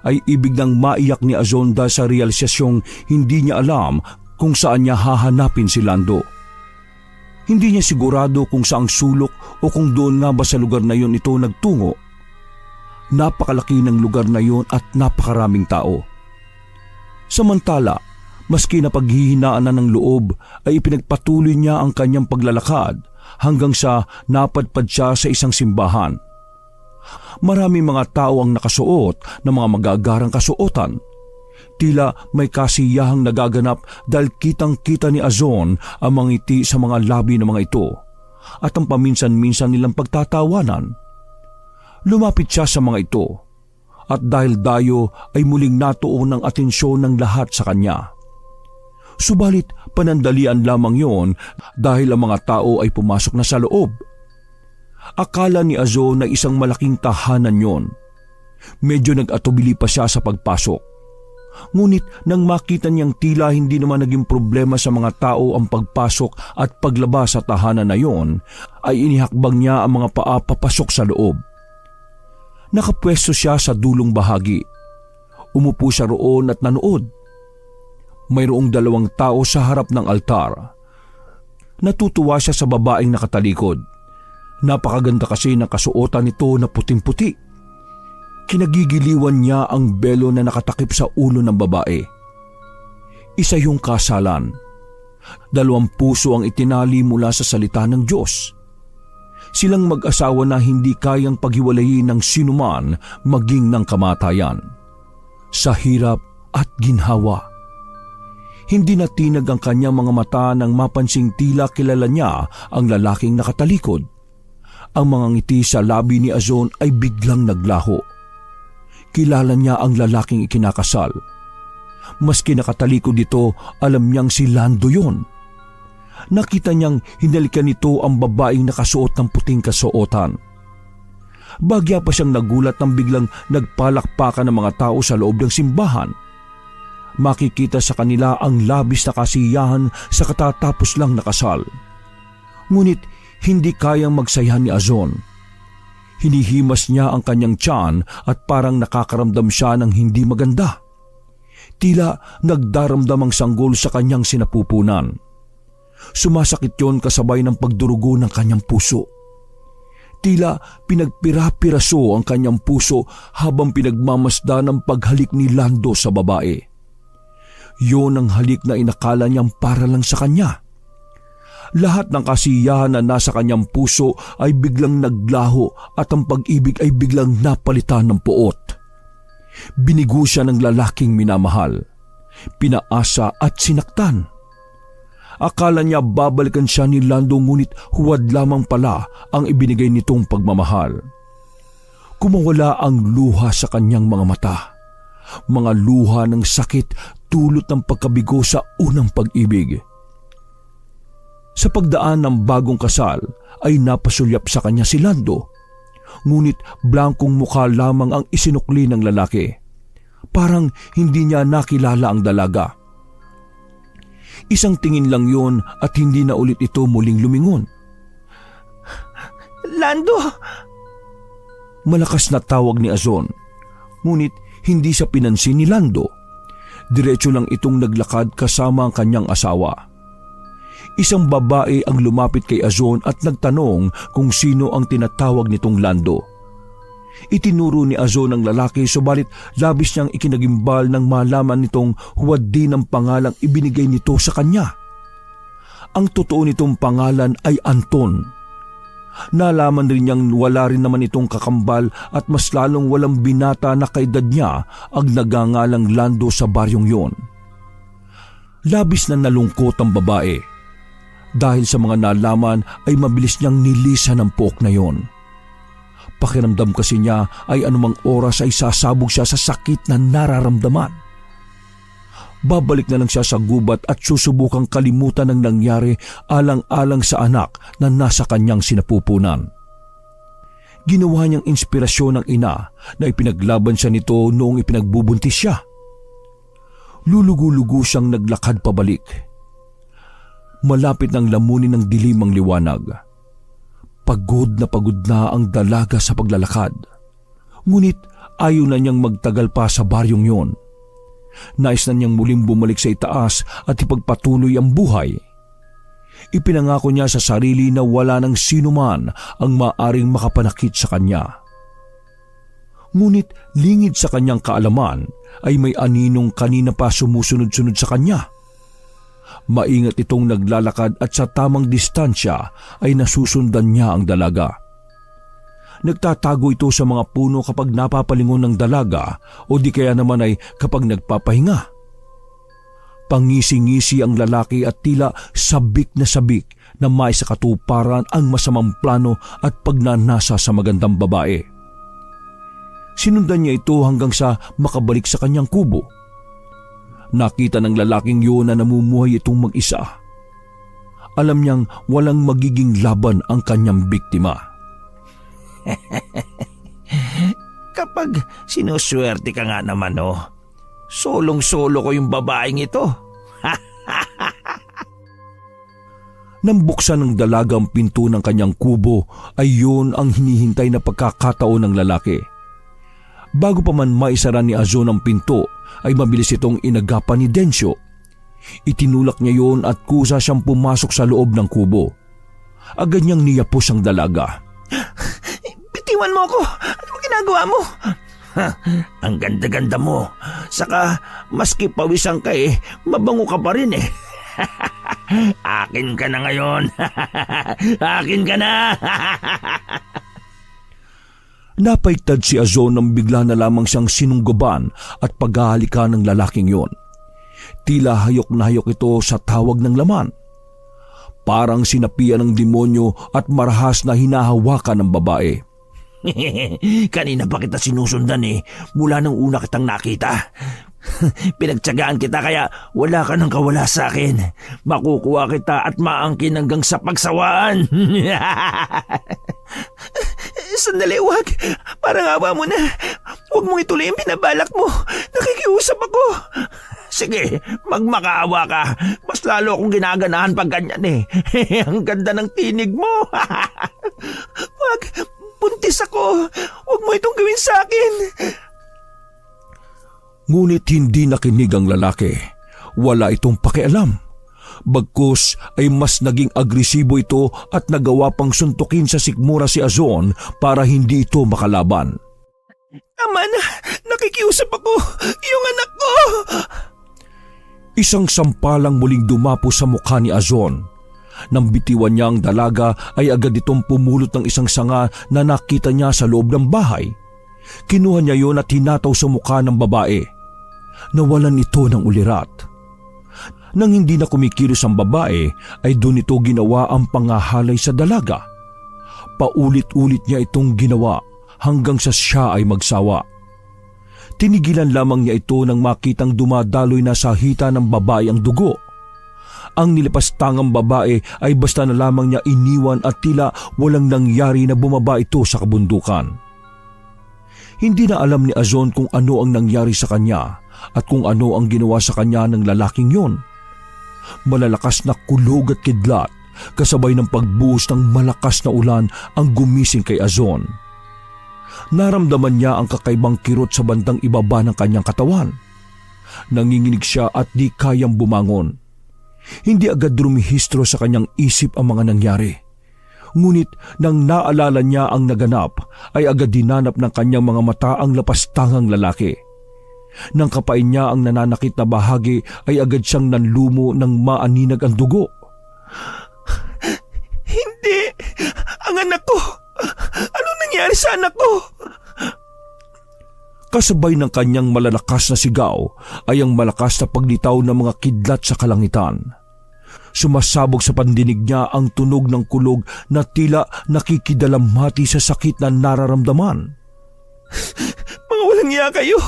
ay ibig nang maiyak ni Azon dahil sa realisasyong hindi niya alam kung saan niya hahanapin si Lando. Hindi niya sigurado kung saang sulok o kung doon nga ba sa lugar na yon ito nagtungo. Napakalaki ng lugar na yon at napakaraming tao. Samantala, maski na paghihinaan na ng loob ay ipinagpatuloy niya ang kanyang paglalakad hanggang sa napadpad siya sa isang simbahan. Maraming mga tao ang nakasuot ng mga magagarang kasuotan. Tila may kasiyahang nagaganap dahil kitang-kita ni Azon ang mga ngiti sa mga labi ng mga ito at ang paminsan-minsan nilang pagtatawanan. Lumapit siya sa mga ito at dahil dayo ay muling natuon ang atensyon ng lahat sa kanya. Subalit panandalian lamang yon dahil ang mga tao ay pumasok na sa loob. Akala ni Azon na isang malaking tahanan yon. Medyo nag-atubili pa siya sa pagpasok. Ngunit nang makita niyang tila hindi naman naging problema sa mga tao ang pagpasok at paglabas sa tahanan na yon, ay inihakbang niya ang mga paa papasok sa loob. Nakapwesto siya sa dulong bahagi. Umupo siya roon at nanood. Mayroong 2 tao sa harap ng altar. Natutuwa siya sa babaeng nakatalikod. Napakaganda kasi ng kasuotan nito na puting-puti. Kinagigiliwan niya ang belo na nakatakip sa ulo ng babae. Isa yung kasalan. 2 puso ang itinali mula sa salita ng Diyos. Silang mag-asawa na hindi kayang paghiwalayin ng sinuman maging ng kamatayan. Sa hirap at ginhawa. Hindi natinag ang kanyang mga mata nang mapansing tila kilala niya ang lalaking nakatalikod. Ang mga ngiti sa labi ni Azon ay biglang naglaho. Kilala niya ang lalaking ikinakasal. Maski nakatalikod dito, alam niyang si Lando yon. Nakita niyang hinalikan nito ang babaeng nakasuot ng puting kasuotan. Bagya pa siyang nagulat nang biglang nagpalakpakan ng mga tao sa loob ng simbahan. Makikita sa kanila ang labis na kasiyahan sa katatapos lang na kasal. Ngunit hindi kayang magsayahan ni Azon. Hinihimas niya ang kanyang tiyan at parang nakakaramdam siya ng hindi maganda. Tila nagdaramdam ang sanggol sa kanyang sinapupunan. Sumasakit yon kasabay ng pagdurugo ng kanyang puso. Tila pinagpira-piraso ang kanyang puso habang pinagmamasdan ang paghalik ni Lando sa babae. Yon ang halik na inakala niyang para lang sa kanya. Lahat ng kasiyahan na nasa kanyang puso ay biglang naglaho at ang pag-ibig ay biglang napalitan ng puot. Binigo siya ng lalaking minamahal, pinaasa at sinaktan. Akala niya babalikan siya ni Lando ngunit huwad lamang pala ang ibinigay nitong pagmamahal. Kumawala ang luha sa kanyang mga mata. Mga luha ng sakit dulot ng pagkabigo sa unang pag-ibig. Sa pagdaan ng bagong kasal ay napasulyap sa kanya si Lando. Ngunit blankong mukha lamang ang isinukli ng lalaki. Parang hindi niya nakilala ang dalaga. Isang tingin lang yon at hindi na ulit ito muling lumingon. Lando! Malakas na tawag ni Azon. Ngunit hindi siya pinansin ni Lando. Diretso lang itong naglakad kasama ang kanyang asawa. Isang babae ang lumapit kay Azon at nagtanong kung sino ang tinatawag nitong Lando. Itinuro ni Azon ang lalaki subalit labis niyang ikinagimbal nang malaman nitong huwad din ang pangalang ibinigay nito sa kanya. Ang totoo nitong pangalan ay Anton. Nalaman rin niyang wala rin naman itong kakambal at mas lalong walang binata na kaedad niya ang nagangalang Lando sa baryong yon. Labis na nalungkot ang babae. Dahil sa mga nalaman ay mabilis niyang nilisan ang pook na yon. Pakiramdam kasi niya ay anumang oras ay sasabog siya sa sakit na nararamdaman. Babalik na lang siya sa gubat at susubukang kalimutan ang nangyari alang-alang sa anak na nasa kanyang sinapupunan. Ginawa niyang inspirasyon ng ina na ipinaglaban siya nito noong ipinagbubuntis siya. Lulugo-lugo siyang naglakad pabalik. Malapit nang lamunin ng dilim ang liwanag. Pagod na ang dalaga sa paglalakad. Ngunit ayaw na niyang magtagal pa sa baryong yon. Nais na niyang muling bumalik sa itaas at ipagpatuloy ang buhay. Ipinangako niya sa sarili na wala nang sino man ang maaring makapanakit sa kanya. Ngunit lingid sa kanyang kaalaman ay may aninong kanina pa sumusunod-sunod sa kanya. Maingat itong naglalakad at sa tamang distansya ay nasusundan niya ang dalaga. Nagtatago ito sa mga puno kapag napapalingon ng dalaga o di kaya naman ay kapag nagpapahinga. Pangisi-ngisi ang lalaki at tila sabik na may sa katuparan ang masamang plano at pagnanasa sa magandang babae. Sinundan niya ito hanggang sa makabalik sa kanyang kubo. Nakita ng lalaking yun na namumuhay itong mag-isa. Alam niyang walang magiging laban ang kanyang biktima. Kapag sinuswerte ka nga naman, solong-solo ko yung babaeng ito. Nang buksan ng dalaga ang pinto ng kanyang kubo ay yun ang hinihintay na pagkakataon ng lalaki. Bago pa man maisara ni Azon ang pinto ay mabilis itong inagapan ni Densyo. Itinulak niya yun at kusa siyang pumasok sa loob ng kubo. Agad niyang niyapos ang dalaga. Bitiwan mo ako! Ano mo ginagawa mo? Ang ganda-ganda mo. Saka maski pawisan ka mabango ka pa rin Akin ka na ngayon. Akin ka na. Napaitad si Azon nang bigla na lamang siyang sinunggaban at paghahalikan ng lalaking yon. Tila hayok na hayok ito sa tawag ng laman. Parang sinapian ng demonyo at marahas na hinahawakan ng babae. Kanina pa kita sinusundan mula nung una kitang nakita. Pinagtsagaan kita kaya wala ka nang kawala sa akin. Makukuha kita at maangkin hanggang sa pagsawaan. Sandali, wag. Parang awa mo na. Huwag mong ituloy ang binabalak mo. Nakikiusap ako. Sige, magmakaawa ka. Mas lalo akong ginaganahan pag ganyan Ang ganda ng tinig mo. Wag, buntis ako. Huwag mo itong gawin sa akin. Ngunit hindi nakinig ang lalaki. Wala itong pakialam. Bagkus ay mas naging agresibo ito at nagawa pang suntukin sa sikmura si Azon para hindi ito makalaban. Ama na, nakikiusap ako. Yung anak ko! Isang sampalang muling dumapo sa mukha ni Azon. Nang bitiwan niya ang dalaga ay agad itong pumulot ng isang sanga na nakita niya sa loob ng bahay. Kinuha niya yon at hinataw sa mukha ng babae. Nawalan ito ng ulirat. Nang hindi na kumikilos ang babae ay doon ito ginawa ang pangahalay sa dalaga. Paulit-ulit niya itong ginawa hanggang sa siya ay magsawa. Tinigilan lamang niya ito nang makitang dumadaloy na sa hita ng babae ang dugo. Ang nilipastangang babae ay basta na lamang niya iniwan at tila walang nangyari na bumaba ito sa kabundukan. Hindi na alam ni Azon kung ano ang nangyari sa kanya at kung ano ang ginawa sa kanya ng lalaking yon. Malalakas na kulog at kidlat kasabay ng pagbuhos ng malakas na ulan ang gumising kay Azon. Naramdaman niya ang kakaibang kirot sa bandang ibaba ng kanyang katawan. Nanginginig siya at di kayang bumangon. Hindi agad rumihistro sa kanyang isip ang mga nangyari. Ngunit nang naalala niya ang naganap ay agad dinanap ng kanyang mga mata ang lapastangang lalaki. Nang kapain niya ang nananakit na bahagi ay agad siyang nanlumo ng maaninag ang dugo. Hindi! Ang anak ko! Anong nangyari sa anak ko? Kasabay ng kanyang malalakas na sigaw ay ang malakas na paglitaw ng mga kidlat sa kalangitan. Sumasabog sa pandinig niya ang tunog ng kulog na tila nakikidalamhati sa sakit na nararamdaman. Mga walang iya kayo.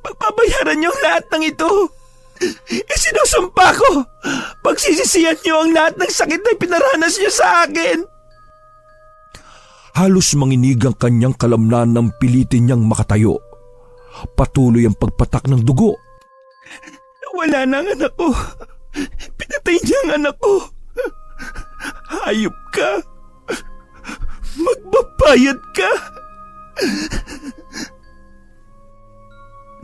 Pagbabayaran niyo ang lahat ng ito. Isinusumpa ko. Pagsisisihan niyo ang lahat ng sakit na pinaranas niyo sa akin. Halos manginig ang kanyang kalamnan nang pilitin niyang makatayo. Patuloy ang pagpatak ng dugo. Wala na ang anak ko. Pinatay niya ang anak ko. Hayop ka. Magbabayad ka.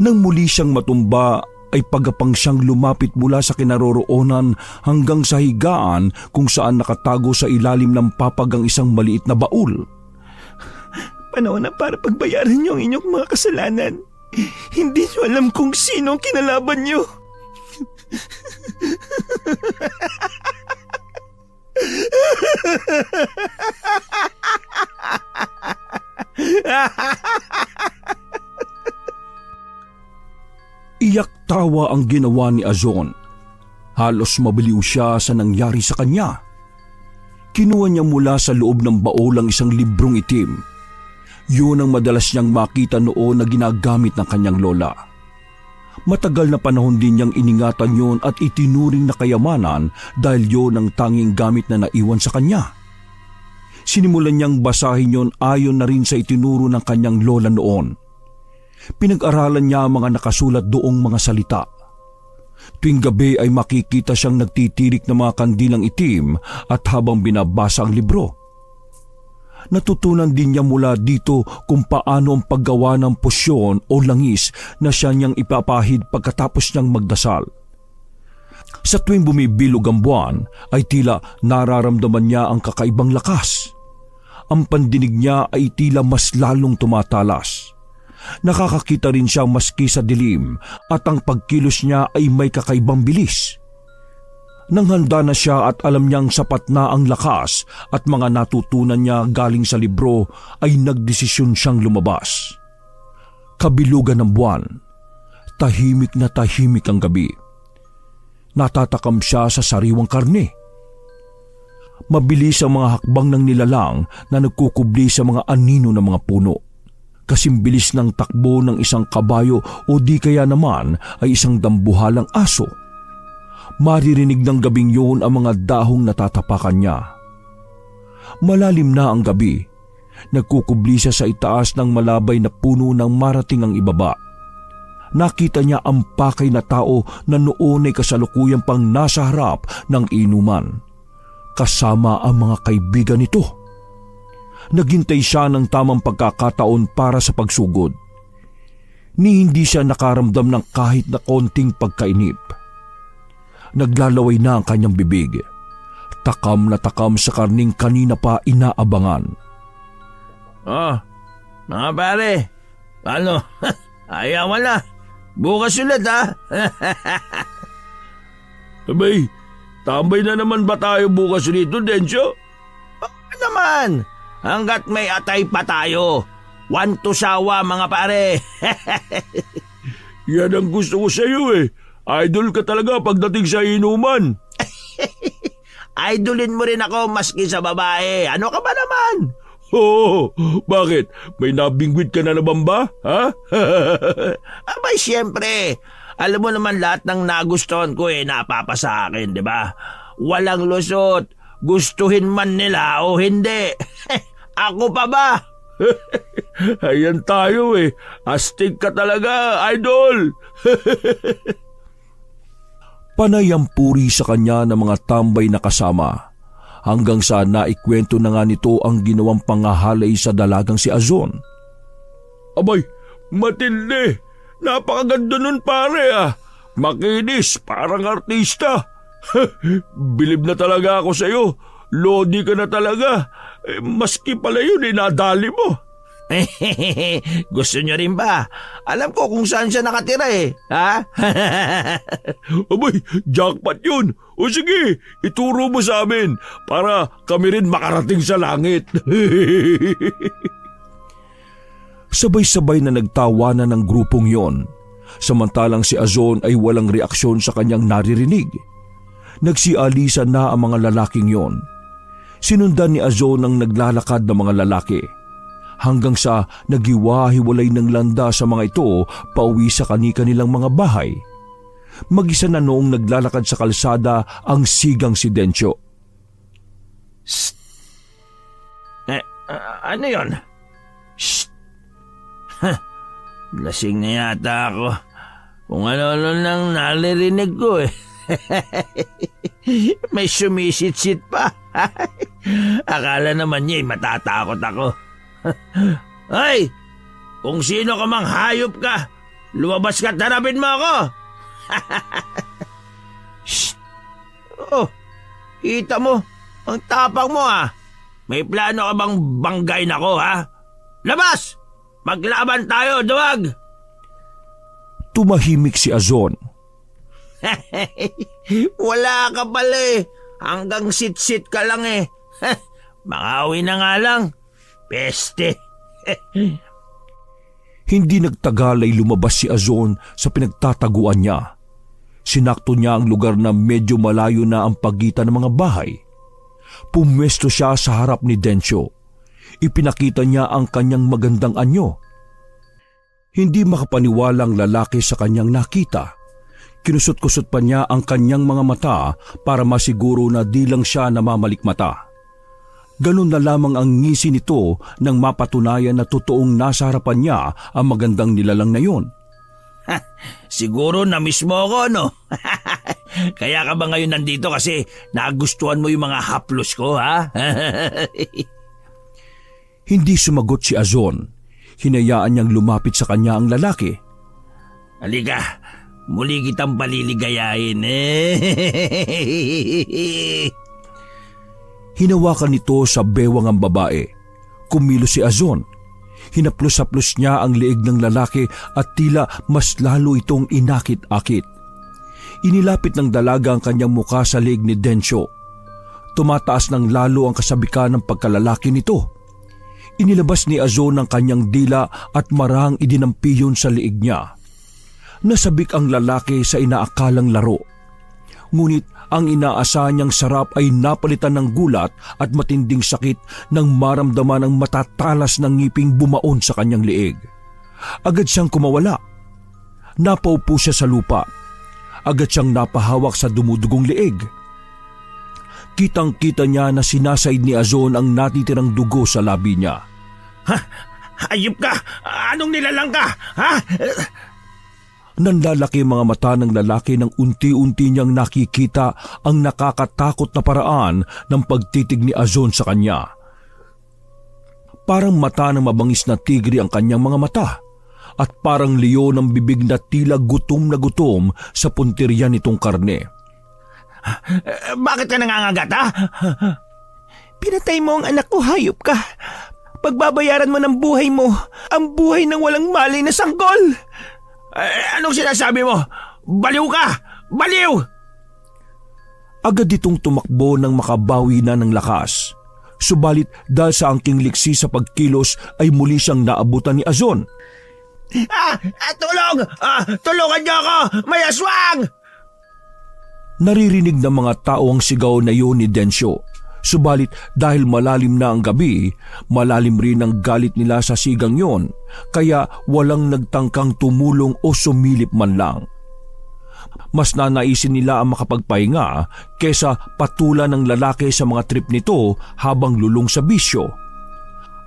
Nang muli siyang matumba ay pagapang siyang lumapit mula sa kinaroroonan hanggang sa higaan kung saan nakatago sa ilalim ng papag ang isang maliit na baul. Panahon na para pagbayaran niyo ang inyong mga kasalanan. Hindi niyo alam kung sino ang kinalaban niyo. Iyak tawa ang ginawa ni Azon. Halos mabaliw siya sa nangyari sa kanya. Kinuha niya mula sa loob ng baul ang isang librong itim. Yun ang madalas niyang makita noon na ginagamit ng kanyang lola. Matagal na panahon din niyang iningatan yon at itinuring na kayamanan dahil yon ang tanging gamit na naiwan sa kanya. Sinimulan niyang basahin yon ayon na rin sa itinuro ng kanyang lola noon. Pinag-aralan niya ang mga nakasulat doong mga salita. Tuwing gabi ay makikita siyang nagtitirik ng mga kandilang itim at habang binabasa ang libro. Natutunan din niya mula dito kung paano ang paggawa ng posyon o langis na siya niyang ipapahid pagkatapos niyang magdasal. Sa tuwing bumibilog ang buwan ay tila nararamdaman niya ang kakaibang lakas. Ang pandinig niya ay tila mas lalong tumatalas. Nakakakita rin siya maski sa dilim at ang pagkilos niya ay may kakaibang bilis. Nang handa na siya at alam niyang sapat na ang lakas at mga natutunan niya galing sa libro ay nagdesisyon siyang lumabas. Kabilugan ng buwan, tahimik na tahimik ang gabi. Natatakam siya sa sariwang karne. Mabilis ang mga hakbang ng nilalang na nagkukubli sa mga anino ng mga puno. Kasimbilis ng takbo ng isang kabayo o di kaya naman ay isang dambuhalang aso. Maririnig ng gabing yun ang mga dahong natatapakan niya. Malalim na ang gabi. Nagkukubli siya sa itaas ng malabay na puno nang marating ang ibaba. Nakita niya ang pakay na tao na noon ay kasalukuyang pang nasa harap ng inuman. Kasama ang mga kaibigan nito. Naghintay siya ng tamang pagkakataon para sa pagsugod. Ni hindi siya nakaramdam ng kahit na konting pagkainip. Naglalaway na ang kanyang bibig. Takam na takam sa karning kanina pa inaabangan. Mga pare, paano? Ayaw na. Bukas ulit ha. Abay, tambay na naman ba tayo bukas rito, Densyo? Naman, hanggat may atay pa tayo. One to sawa mga pare. Yan ang gusto ko sa iyo eh. Idol ka talaga pagdating sa inuman. Idolin mo rin ako maski sa babae. Ano ka ba naman? Oo, bakit? May nabingwit ka na naman ba? Ha? Abay, siyempre. Alam mo naman lahat ng nagustuhan ko napapa sa akin, di ba? Walang lusot. Gustuhin man nila o hindi. Ako pa ba? Ayan tayo eh. Astig ka talaga, idol. Panay ang puri sa kanya ng mga tambay na kasama. Hanggang sa naikwento na nga nito ang ginawang pangahalay sa dalagang si Azon. Abay, matindi. Napakaganda nun pare ah. Makinis, parang artista. Bilib na talaga ako sa'yo. Lodi ka na talaga. Maski pala yun nadali mo. Gusto nyo rin ba? Alam ko kung saan siya nakatira ha? Abay, jackpot yun. O sige, ituro mo sa amin para kami rin makarating sa langit. Sabay-sabay na nagtawanan ng grupong yon. Samantalang si Azon ay walang reaksyon sa kanyang naririnig. Nagsialisa na ang mga lalaking yon. Sinundan ni Azon ang naglalakad ng mga lalaki. hanggang sa nagiwa-hiwalay ng landa sa mga ito pauwi sa kani-kanilang mga bahay. Mag-isa na noong naglalakad sa kalsada ang sigang si Densyo. Ano yon? Shh! Lasing na yata ako. Kung ano-ano nang naririnig ko eh. May sumisit-sit pa. Akala naman niya matatakot ako. Ay! Kung sino ka mang hayop ka, lumabas ka at harapin mo ako. Shh! Oh, kita mo, ang tapang mo ah. May plano ka bang banggain ako ha? Labas! Maglaban tayo, duwag! Tumahimik si Azon. Wala ka pala eh. Hanggang sit-sit ka lang eh. Makawi na nga lang. Peste. Hindi nagtagal ay lumabas si Azon sa pinagtataguan niya. Sinakto niya ang lugar na medyo malayo na ang pagitan ng mga bahay. Pumwesto siya sa harap ni Densyo. Ipinakita niya ang kanyang magandang anyo. Hindi makapaniwalang lalaki sa kanyang nakita. Kinusot-kusot pa niya ang kanyang mga mata para masiguro na di lang siya namamalikmata. Ganun na lamang ang ngisi nito nang mapatunayan na totoong nasa harapan niya ang magandang nilalang na yun. Siguro na-miss mo ako, no? Kaya ka ba ngayon nandito kasi nagustuhan mo yung mga haplos ko, ha? Hindi sumagot si Azon. Hinayaan niyang lumapit sa kanya ang lalaki. Halika, muli kitang paliligayahin. Hinawakan nito sa bewang ang babae. Kumilos si Azon. Hinaplos-haplos niya ang leeg ng lalaki at tila mas lalo itong inakit-akit. Inilapit ng dalaga ang kanyang muka sa leeg ni Densyo. Tumataas ng lalo ang kasabikan ng pagkalalaki nito. Inilabas ni Azon ang kanyang dila at marang idinampiyon sa leeg niya. Nasabik ang lalaki sa inaakalang laro. Ngunit ang inaasahan niyang sarap ay napalitan ng gulat at matinding sakit nang maramdaman ang matatalas ng ngiping bumaon sa kanyang leeg. Agad siyang kumawala. Napaupo siya sa lupa. Agad siyang napahawak sa dumudugong leeg. Kitang-kita niya na sinasaid ni Azon ang natitirang dugo sa labi niya. Ha? Hayop ka! Anong nilalang ka? Ha? Nanlalaki mga mata ng lalaki nang unti-unti niyang nakikita ang nakakatakot na paraan ng pagtitig ni Azon sa kanya. Parang mata ng mabangis na tigre ang kanyang mga mata at parang leon ang bibig na tila gutom na gutom sa puntirya nitong karne. Bakit ka nangangagat, ha? Pinatay mo ang anak ko, hayop ka. Pagbabayaran mo ng buhay mo, ang buhay ng walang malay na sanggol. Anong sinasabi mo? Baliw ka! Baliw! Agad itong tumakbo nang makabawi na ng lakas. Subalit dahil sa angking liksi sa pagkilos ay muli siyang naabutan ni Azon. Tulong! Tulungan niyo ako! May aswang! Naririnig ng mga tao ang sigaw na yun ni Densyo. Subalit dahil malalim na ang gabi, malalim rin ang galit nila sa sigang yon, kaya walang nagtangkang tumulong o sumilip man lang. Mas nanaisin nila ang makapagpahinga kesa patulan ng lalaki sa mga trip nito habang lulong sa bisyo.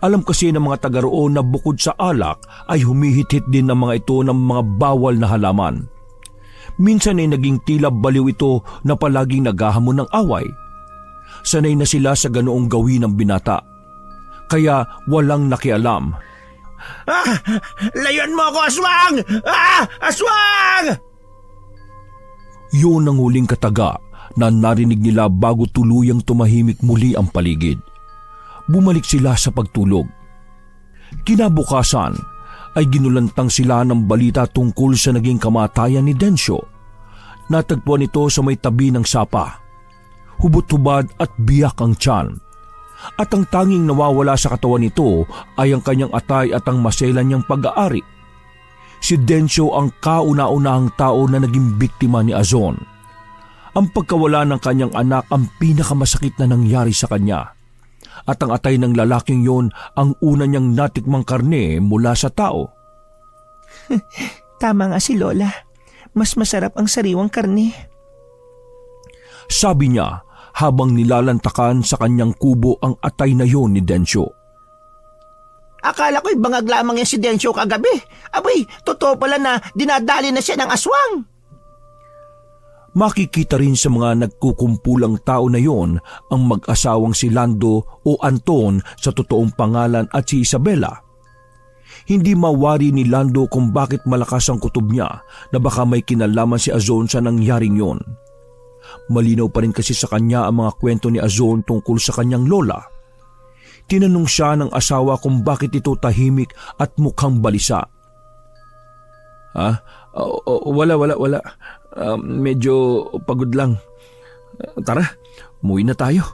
Alam kasi ng mga taga roon na bukod sa alak ay humihit-hit din ng mga ito ng mga bawal na halaman. Minsan ay naging tila baliw ito na palaging naghahamon ng away. Sanay na sila sa ganoong gawin ng binata. Kaya walang nakialam. Layuan mo ako, aswang! Aswang! Yun ang huling kataga na narinig nila bago tuluyang tumahimik muli ang paligid. Bumalik sila sa pagtulog. Kinabukasan ay ginulantang sila ng balita tungkol sa naging kamatayan ni Densyo. Natagpuan ito sa may tabi ng sapa. Hubot-hubad at biyak ang tiyan. At ang tanging nawawala sa katawan nito ay ang kanyang atay at ang maselan niyang pag-aari. Si Densyo ang kauna-unahang tao na naging biktima ni Azon. Ang pagkawala ng kanyang anak ang pinakamasakit na nangyari sa kanya. at ang atay ng lalaking yon ang una niyang natikmang karne mula sa tao. Tama nga si Lola. Mas masarap ang sariwang karne. Sabi niya habang nilalantakan sa kanyang kubo ang atay na yon ni Densyo. Akala ko'y bangag lamang yan si Densyo kagabi. Abay, totoo pala na dinadali na siya ng aswang. Makikita rin sa mga nagkukumpulang tao na yon ang mag-asawang si Lando o Anton sa totoong pangalan at si Isabela. Hindi mawari ni Lando kung bakit malakas ang kutob niya na baka may kinalaman si Azon sa nangyaring yon. Malinaw pa rin kasi sa kanya ang mga kwento ni Azon tungkol sa kanyang lola. Tinanong siya ng asawa kung bakit ito tahimik at mukhang balisa. Wala. Medyo pagod lang. Tara, umuwi na tayo.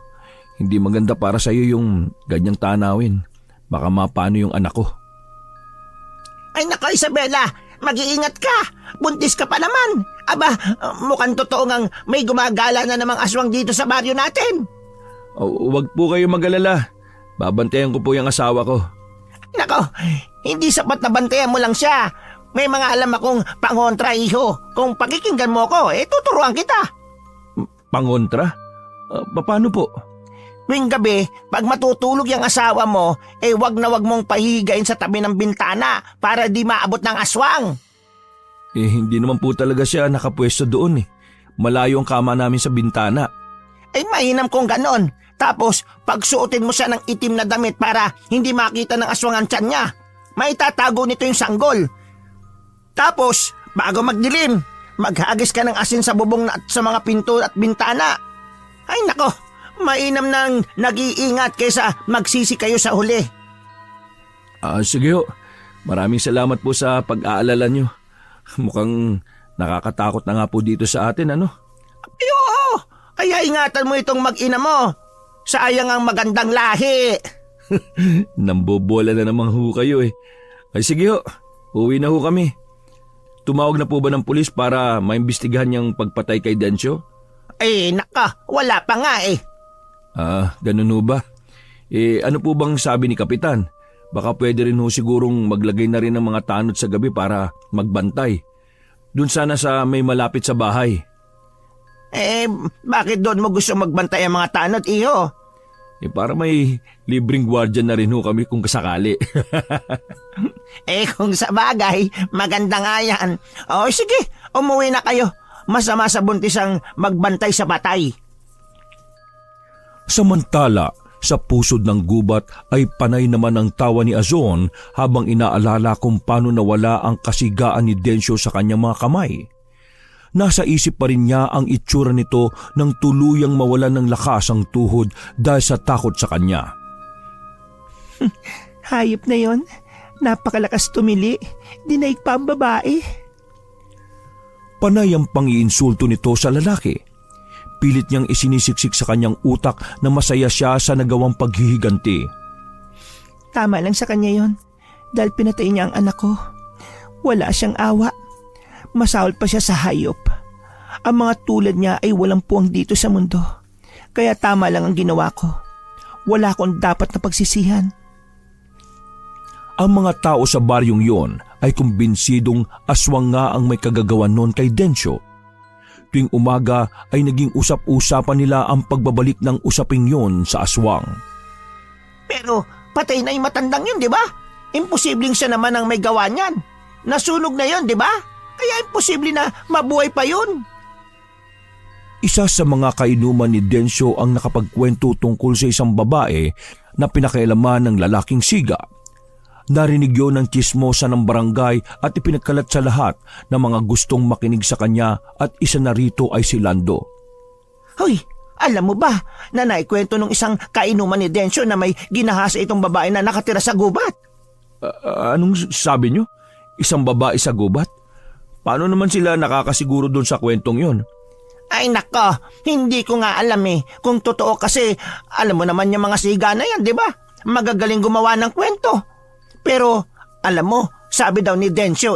Hindi maganda para sa iyo yung ganyang tanawin. Baka mapano yung anak ko. Ay nako Isabela, mag-iingat ka. Buntis ka pa naman. Aba, mukhang totoo ngang may gumagala na namang aswang dito sa baryo natin. Huwag po kayo mag-alala. Babantayan ko po yung asawa ko. Nako, hindi sapat na bantayan mo lang siya. May mga alam akong pangontra, iho. Kung pakikinggan mo ko, tuturuan kita. Pangontra? Paano po? Tuwing gabi, pag matutulog yung asawa mo, wag na wag mong pahihigain sa tabi ng bintana para di maabot ng aswang. Hindi naman po talaga siya nakapwesto doon . Malayo ang kama namin sa bintana. Mainam kung ganon. Tapos, pagsuotin mo siya ng itim na damit para hindi makita ng aswang ang tiyan niya. Maitatago nito yung sanggol. Tapos, bago magdilim, maghagis ka ng asin sa bubong at sa mga pinto at bintana. Ay nako, mainam nang nag-iingat kaysa magsisi kayo sa huli. Sige ho. Maraming salamat po sa pag-aalala nyo. Mukhang nakakatakot na nga po dito sa atin, ano? Oo, kaya ingatan mo itong mag-ina mo. Sayang ang magandang lahi. Nambobola na naman ho kayo . Ay sige ho, uwi na ho kami. Tumawag na po ba ng pulis para maimbestigahan yung pagpatay kay Densyo? Naka, wala pa nga . Ganun ho ba? Ano po bang sabi ni Kapitan? Baka pwede rin ho sigurong maglagay na rin ng mga tanod sa gabi para magbantay. Doon sana sa may malapit sa bahay. Bakit doon mo gusto magbantay ang mga tanod, iho? Para may libreng guardian na rin ho kami kung kasakali. Kung sa bagay, maganda nga yan. Sige, umuwi na kayo. Masama sa buntis ang magbantay sa patay. Samantala, sa pusod ng gubat ay panay naman ang tawa ni Azon habang inaalala kung paano nawala ang kasigaan ni Densyo sa kanyang mga kamay. Nasa isip pa rin niya ang itsura nito nang tuluyang mawalan ng lakas ang tuhod dahil sa takot sa kanya. Hayop na yon. Napakalakas tumili. Dinaig pa ang babae. Panay ang pangiinsulto nito sa lalaki. Pilit niyang isinisiksik sa kanyang utak na masaya siya sa nagawang paghihiganti. Tama lang sa kanya yon. Dahil pinatay niya ang anak ko. Wala siyang awa. Masahol pa siya sa hayop. Ang mga tulad niya ay walang puwang dito sa mundo. Kaya tama lang ang ginawa ko. Wala akong dapat na pagsisihan. Ang mga tao sa baryong yon ay kumbinsidong aswang nga ang may kagagawan noon kay Densyo. Tuwing umaga ay naging usap-usapan nila ang pagbabalik ng usaping yon sa aswang. Pero patay na yung matandang yun, di ba? Imposibleng siya naman ang may gawa niyan. Nasunog na yon, di ba? Kaya imposible na mabuhay pa yun. Isa sa mga kainuman ni Densyo ang nakapagkwento tungkol sa isang babae na pinakailaman ng lalaking siga. Narinig yun ng tsismosa ng barangay at ipinagkalat sa lahat ng mga gustong makinig sa kanya at isa na rito ay si Lando. Hoy, alam mo ba na naikwento ng isang kainuman ni Densyo na may ginahasa itong babae na nakatira sa gubat? Anong sabi niyo? Isang babae sa gubat? Paano naman sila nakakasiguro doon sa kwentong yon? Ay nako, hindi ko nga alam kung totoo kasi alam mo naman yung mga siga na yan, di ba? Magagaling gumawa ng kwento. Pero alam mo, sabi daw ni Densyo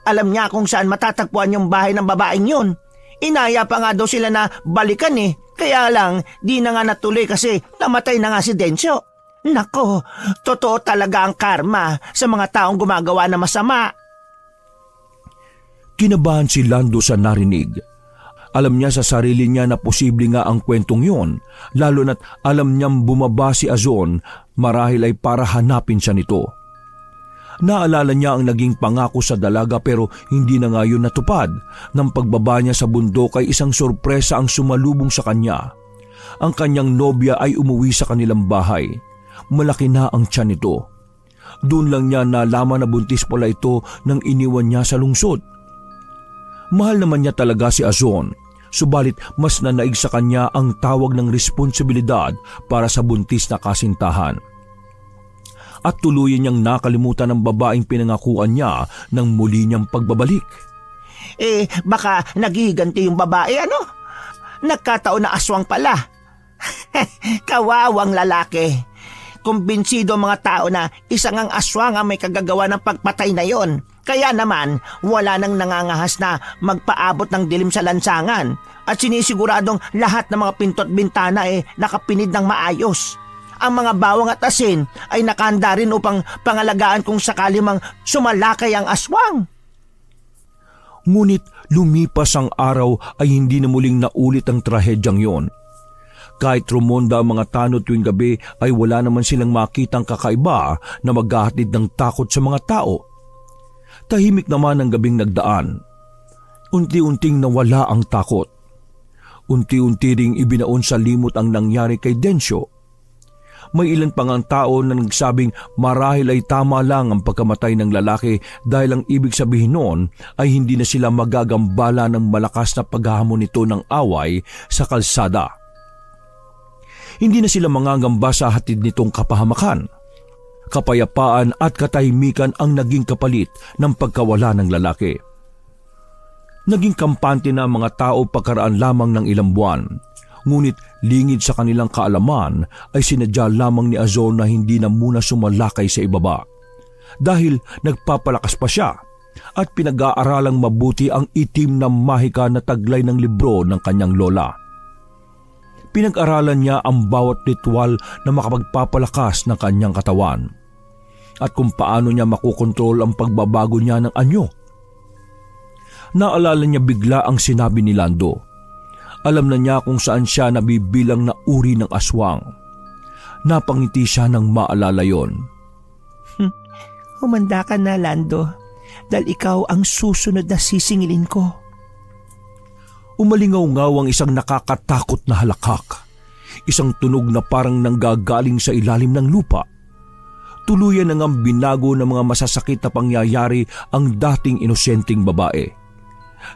alam niya kung saan matatagpuan yung bahay ng babaeng yun. Inaya pa nga daw sila na balikan Kaya lang, di na nga natuloy kasi namatay na nga si Densyo. Nako, totoo talaga ang karma sa mga taong gumagawa na masama. Kinabahan si Lando sa narinig. Alam niya sa sarili niya na posible nga ang kwentong yon, lalo na't alam niyang bumaba si Azon marahil ay para hanapin siya nito. Naalala niya ang naging pangako sa dalaga pero hindi na nga yun natupad. Nang pagbaba niya sa bundok ay isang sorpresa ang sumalubong sa kanya. Ang kanyang nobya ay umuwi sa kanilang bahay. Malaki na ang tiyan nito. Doon lang niya nalaman na buntis pala ito nang iniwan niya sa lungsod. Mahal naman niya talaga si Azon, subalit mas nanaig sa kanya ang tawag ng responsibilidad para sa buntis na kasintahan. At tuluyan niyang nakalimutan ng babaeng pinangakuan niya nang muli niyang pagbabalik. Baka naghihiganti yung babae, ano? Nagkataon na aswang pala. Kawawang lalaki. Kumbinsido ang mga tao na isang ang aswang ang may kagagawa ng pagpatay na yon. Kaya naman, wala nang nangangahas na magpaabot ng dilim sa lansangan at sinisiguradong lahat ng mga pinto't bintana nakapinid ng maayos. Ang mga bawang at asin ay nakahanda rin upang pangalagaan kung sakali mang sumalakay ang aswang. Ngunit lumipas ang araw ay hindi na muling naulit ang trahedyang yon. Kahit rumonda ang mga tanod tuwing gabi ay wala naman silang makitang kakaiba na maghahatid ng takot sa mga tao. Tahimik naman ang gabing nagdaan. Unti-unting nawala ang takot. Unti-unti ring ibinaon sa limot ang nangyari kay Densyo. May ilan pang ang tao na nagsabing marahil ay tama lang ang pagkamatay ng lalaki dahil ang ibig sabihin noon ay hindi na sila magagambala ng malakas na paghahamon nito ng away sa kalsada. Hindi na sila mangangamba sa hatid nitong kapahamakan. Kapayapaan at katahimikan ang naging kapalit ng pagkawala ng lalaki. Naging kampante na ang mga tao pagkaraan lamang ng ilang buwan. Ngunit lingid sa kanilang kaalaman ay sinadya lamang ni Azon na hindi na muna sumalakay sa ibaba. Dahil nagpapalakas pa siya at pinag-aaralang mabuti ang itim na mahika na taglay ng libro ng kanyang lola. Pinag-aralan niya ang bawat ritual na makapagpapalakas ng kanyang katawan at kung paano niya makukontrol ang pagbabago niya ng anyo. Naalala niya bigla ang sinabi ni Lando. Alam na niya kung saan siya nabibilang na uri ng aswang. Napangiti siya nang maalala yon. Humanda ka na, Lando, dahil ikaw ang susunod na sisingilin ko. Umalingaw-ngaw ang isang nakakatakot na halakak. Isang tunog na parang nanggagaling sa ilalim ng lupa. Tuluyan na ngang binago ng mga masasakit na pangyayari ang dating inosenteng babae.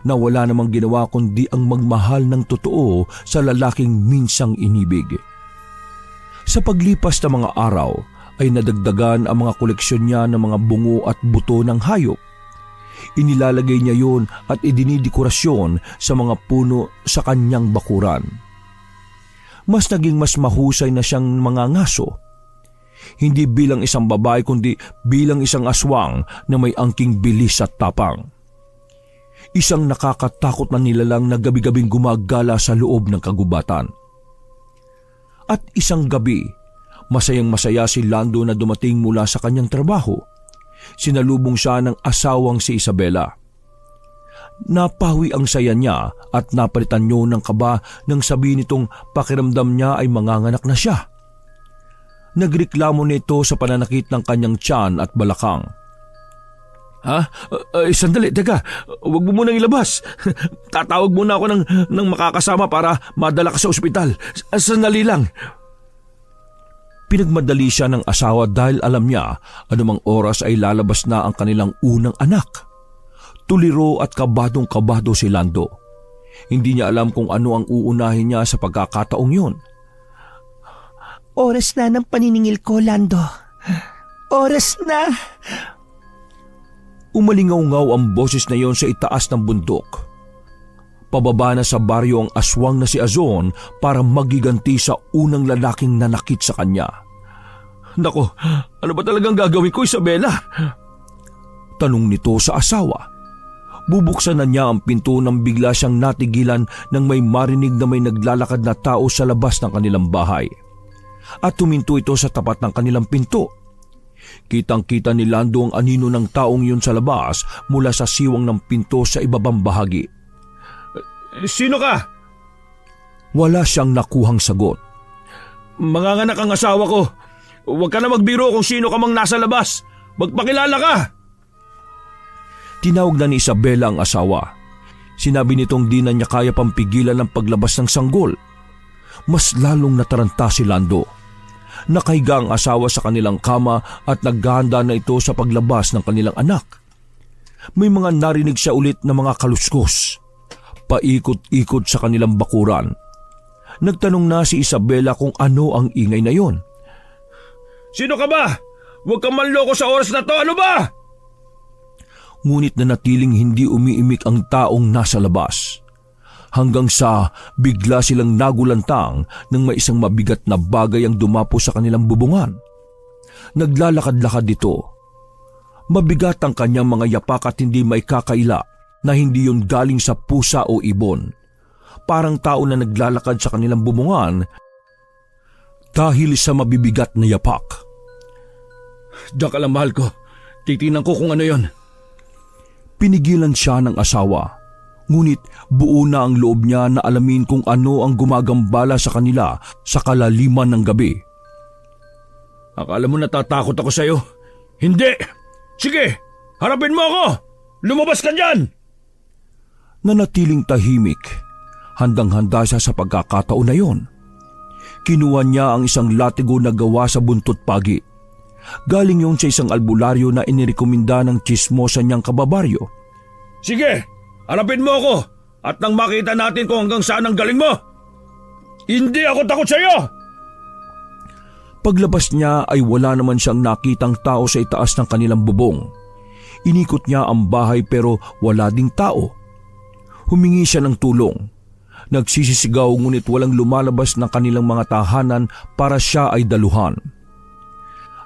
Na wala namang ginawa kundi ang magmahal ng totoo sa lalaking minsang inibig. Sa paglipas ng mga araw ay nadagdagan ang mga koleksyon niya ng mga bungo at buto ng hayop. Inilalagay niya yon at idinidekorasyon sa mga puno sa kanyang bakuran. Mas naging mas mahusay na siyang mga ngaso. Hindi bilang isang babae kundi bilang isang aswang na may angking bilis at tapang. Isang nakakatakot na nilalang na gabi-gabing gumagala sa loob ng kagubatan. At isang gabi, masayang-masaya si Lando na dumating mula sa kanyang trabaho. Sinalubong siya ng asawang si Isabela. Napawi ang saya niya at napalitan niyo ng kaba nang sabihin nitong pakiramdam niya ay manganganak na siya. Nagreklamo nito sa pananakit ng kanyang tiyan at balakang. Sandali, teka, huwag mo munang ilabas. Tatawag muna ako ng makakasama para madala ka sa ospital. Sandali lang. Pinagmadali siya ng asawa dahil alam niya anumang oras ay lalabas na ang kanilang unang anak. Tuliro at kabadong-kabado si Lando. Hindi niya alam kung ano ang uunahin niya sa pagkakataong yun. Oras na ng paniningil ko, Lando. Oras na. Umalingaw-ngaw ang boses na yon sa itaas ng bundok. Pababa na sa baryo ang aswang na si Azon para magiganti sa unang lalaking nanakit sa kanya. Nako, ano ba talagang gagawin ko, Isabela? Tanong nito sa asawa. Bubuksan na niya ang pinto nang bigla siyang natigilan nang may marinig na may naglalakad na tao sa labas ng kanilang bahay. At tuminto ito sa tapat ng kanilang pinto. Kitang-kita ni Lando ang anino ng taong yun sa labas mula sa siwang ng pinto sa ibabang bahagi. Sino ka? Wala siyang nakuhang sagot. Manganganak ang asawa ko. Huwag ka na magbiro kung sino ka mang nasa labas. Magpakilala ka! Tinawag na ni Isabela ang asawa. Sinabi nitong di na niya kaya pang pigilan ang paglabas ng sanggol. Mas lalong nataranta si Lando. Nakahiga ang asawa sa kanilang kama at naghahanda na ito sa paglabas ng kanilang anak. May mga narinig siya ulit na mga kaluskos. Paikot-ikot sa kanilang bakuran. Nagtanong na si Isabela kung ano ang ingay na yon. Sino ka ba? Huwag kang manloko sa oras na to, ano ba? Ngunit nanatiling hindi umiimik ang taong nasa labas. Hanggang sa bigla silang nagulantang nang may isang mabigat na bagay ang dumapo sa kanilang bubungan. Naglalakad-lakad dito. Mabigat ang kanyang mga yapak at hindi may kakaila na hindi yun galing sa pusa o ibon. Parang tao na naglalakad sa kanilang bubungan dahil sa mabibigat na yapak. Diyan ka lang, mahal ko. Titingnan ko kung ano yon. Pinigilan siya ng asawa. Ngunit buo na ang loob niya na alamin kung ano ang gumagambala sa kanila sa kalaliman ng gabi. Akala mo natatakot ako sa'yo? Hindi! Sige, harapin mo ako! Lumabas ka dyan! Nanatiling tahimik. Handang-handa siya sa pagkakataon na yon. Kinuha niya ang isang latigo na gawa sa buntot pagi. Galing yun sa isang albularyo na inirekomenda ng tsismosa niyang kababaryo. Sige, harapin mo ako at nang makita natin kung hanggang saan ang galing mo. Hindi ako takot sa iyo! Paglabas niya ay wala naman siyang nakitang tao sa itaas ng kanilang bubong. Inikot niya ang bahay pero wala ding tao. Humingi siya ng tulong. Nagsisisigaw ngunit walang lumalabas ng kanilang mga tahanan para siya ay daluhan.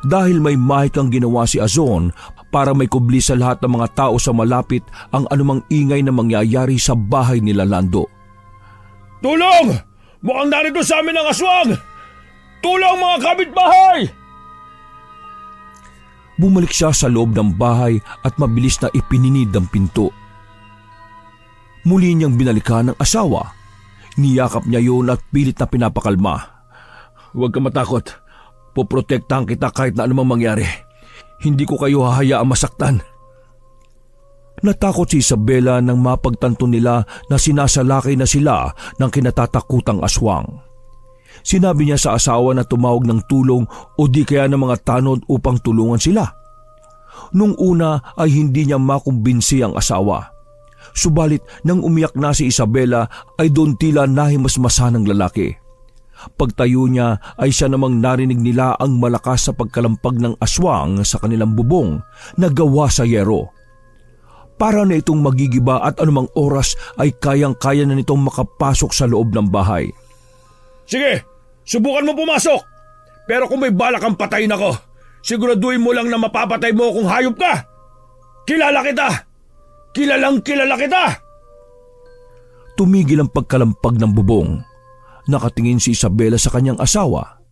Dahil may mahikang ginawa si Azon para may kubli sa lahat ng mga tao sa malapit ang anumang ingay na mangyayari sa bahay nila Lando. Tulong! Mukhang narito sa amin ang aswang! Tulong mga kapitbahay! Bumalik siya sa loob ng bahay at mabilis na ipininid ang pinto. Muli niyang binalikan ng asawa. Niyakap niya yun at pilit na pinapakalma. Huwag ka matakot. Poprotektahan kita kahit na anumang mangyari. Hindi ko kayo hahayaang masaktan. Natakot si Isabela nang mapagtanto nila na sinasalakay na sila ng kinatatakutang aswang. Sinabi niya sa asawa na tumawag ng tulong o di kaya ng mga tanod upang tulungan sila. Nung una ay hindi niya makumbinsi ang asawa. Subalit nang umiyak na si Isabela ay doon tila nahimasmasa ng lalaki. Pagtayo niya ay siya namang narinig nila ang malakas sa pagkalampag ng aswang sa kanilang bubong na gawa sa yero. Para na itong magigiba at anumang oras ay kayang-kaya na nitong makapasok sa loob ng bahay. Sige, subukan mo pumasok. Pero kung may balak kang patayin ako, siguraduhin mo lang na mapapatay mo kung hayop ka. Kilala kita! Kilalang kilala kita! Tumigil ang pagkalampag ng bubong. Nakatingin si Isabela sa kanyang asawa.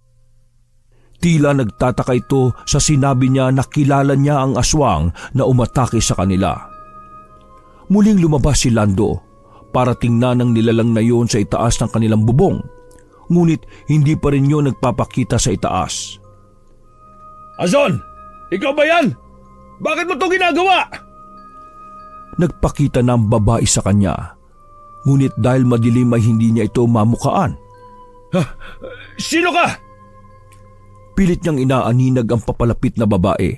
Tila nagtataka ito sa sinabi niya na kilala niya ang aswang na umatake sa kanila. Muling lumabas si Lando para tingnan ang nilalang na yon sa itaas ng kanilang bubong. Ngunit hindi pa rin yun nagpapakita sa itaas. Azon! Ikaw ba yan? Bakit mo ito ginagawa? Nagpakita na ang babae sa kanya. Ngunit dahil madilim ay hindi niya ito mamukaan. Sino ka? Pilit niyang inaaninag ang papalapit na babae.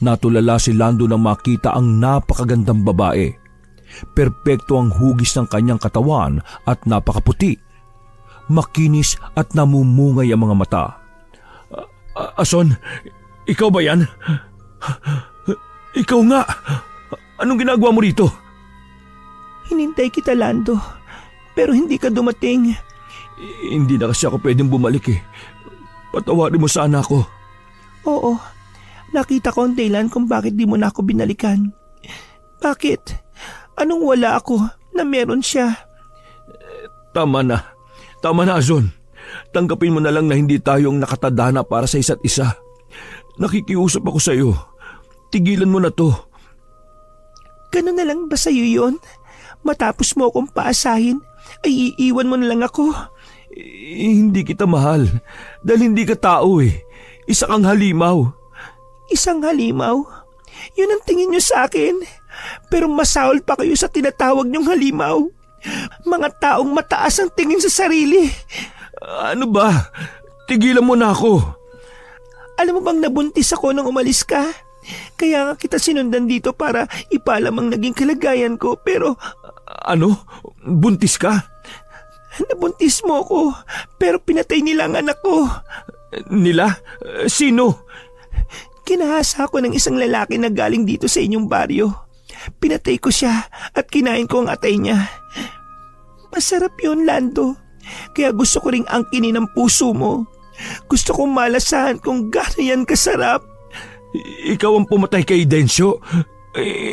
Natulala si Lando nang makita ang napakagandang babae. Perpekto ang hugis ng kanyang katawan at napakaputi. Makinis at namumungay ang mga mata. Azon, ikaw ba yan? Ikaw nga! Anong ginagawa mo rito? Hinintay kita, Lando. Pero hindi ka dumating. Hindi na kasi ako pwedeng bumalik eh. Patawarin mo sana ako. Oo. Nakita ko ang dahilan kung bakit di mo na ako binalikan. Bakit? Anong wala ako na meron siya? Tama na. Tama na, Azon. Tanggapin mo na lang na hindi tayong nakatadhana para sa isa't isa. Nakikiusap ako sa iyo. Tigilan mo na to. Ganun na lang ba sa'yo yun? Matapos mo akong paasahin, ay iiwan mo na lang ako? Hindi kita mahal. Dahil hindi ka tao eh. Isa kang halimaw. Isang halimaw? Yun ang tingin niyo sa akin. Pero masahol pa kayo sa tinatawag niyong halimaw. Mga taong mataas ang tingin sa sarili. Ano ba? Tigilan mo na ako. Alam mo bang nabuntis ako nang umalis ka? Kaya nga kita sinundan dito para ipaalam ang naging kalagayan ko. Pero ano? Buntis ka? nabuntis mo ako pero pinatay nila ang anak ko. Nila? Sino? Kinahasa ko ng isang lalaki na galing dito sa inyong baryo. Pinatay ko siya at kinain ko ang atay niya. Masarap yun, Lando. Kaya gusto ko ring angkinin ang puso mo. Gusto kong malasahan kung gaano yan kasarap. Ikaw ang pumatay kay Densyo.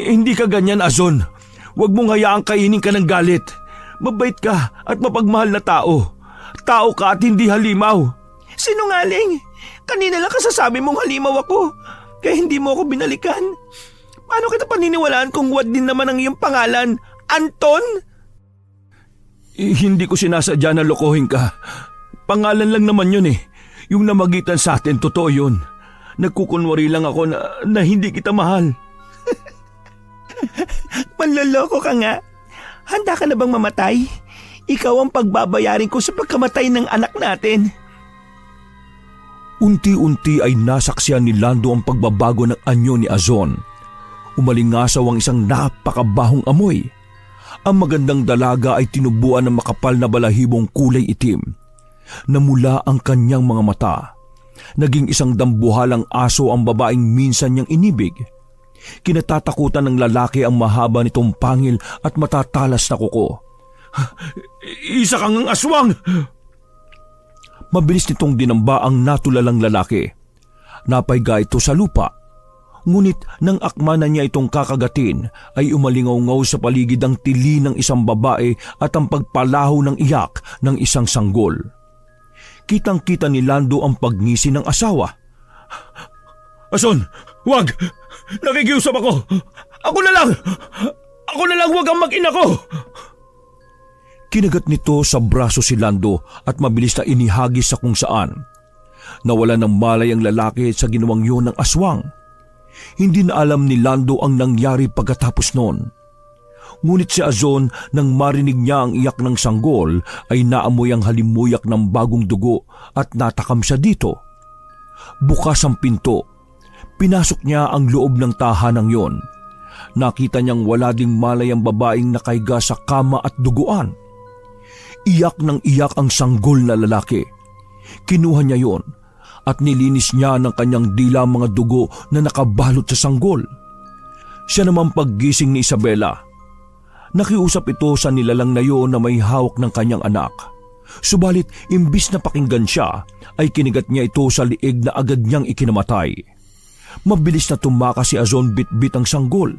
Hindi ka ganyan, Azon. Huwag mong hayaang kainin ka ng galit. Mabait ka at mapagmahal na tao. Tao ka at hindi halimaw. Sinungaling! Kanina lang kasasabi mong halimaw ako. Kaya hindi mo ako binalikan. Paano kita paniniwalaan kung Wad din naman ang iyong pangalan? Anton? Hindi ko sinasadya na lokohin ka. Pangalan lang naman yun eh. Yung namagitan sa atin, totoo yun. Nagkukunwari lang ako na hindi kita mahal. Manloloko ka nga. Handa ka na bang mamatay? Ikaw ang pagbabayarin ko sa pagkamatay ng anak natin. Unti-unti ay nasaksiyan ni Lando ang pagbabago ng anyo ni Azon. Umalingasaw ang isang napakabahong amoy. Ang magandang dalaga ay tinubuan ng makapal na balahibong kulay itim. Namula ang kanyang mga mata. Naging isang dambuhalang aso ang babaeng minsan niyang inibig. Kinatatakutan ng lalaki ang mahaba nitong pangil at matatalas na kuko. Isa kang aswang! Mabilis nitong dinamba ang natulalang lalaki. Napaiga ito sa lupa. Ngunit nang akma na niya itong kakagatin ay umalingaw-ngaw sa paligid ang tili ng isang babae at ang pagpalaho ng iyak ng isang sanggol. Kitang-kita ni Lando ang pagngisi ng asawa. Azon, wag! Nakikiusap ako! Ako na lang! Ako na lang, wag ang mag-ina ko! Kinagat nito sa braso si Lando at mabilis na inihagis sa kung saan. Nawala ng malay ang lalaki sa ginawang yun ng aswang. Hindi na alam ni Lando ang nangyari pagkatapos noon. Ngunit si Azon, nang marinig niya ang iyak ng sanggol, ay naamoy ang halimuyak ng bagong dugo at natakam siya dito. Bukas ang pinto. Pinasok niya ang loob ng tahanang yon. Nakita niyang wala ding malay ang babaeng nakaiga sa kama at duguan. Iyak ng iyak ang sanggol na lalaki. Kinuha niya yon at nilinis niya ng kanyang dila mga dugo na nakabalot sa sanggol. Siya naman paggising ni Isabela. Nakiusap ito sa nilalang na yon na may hawak ng kanyang anak. Subalit imbis na pakinggan siya, ay kinigat niya ito sa liig na agad niyang ikinamatay. Mabilis na tumakas si Azon bit-bit ang sanggol.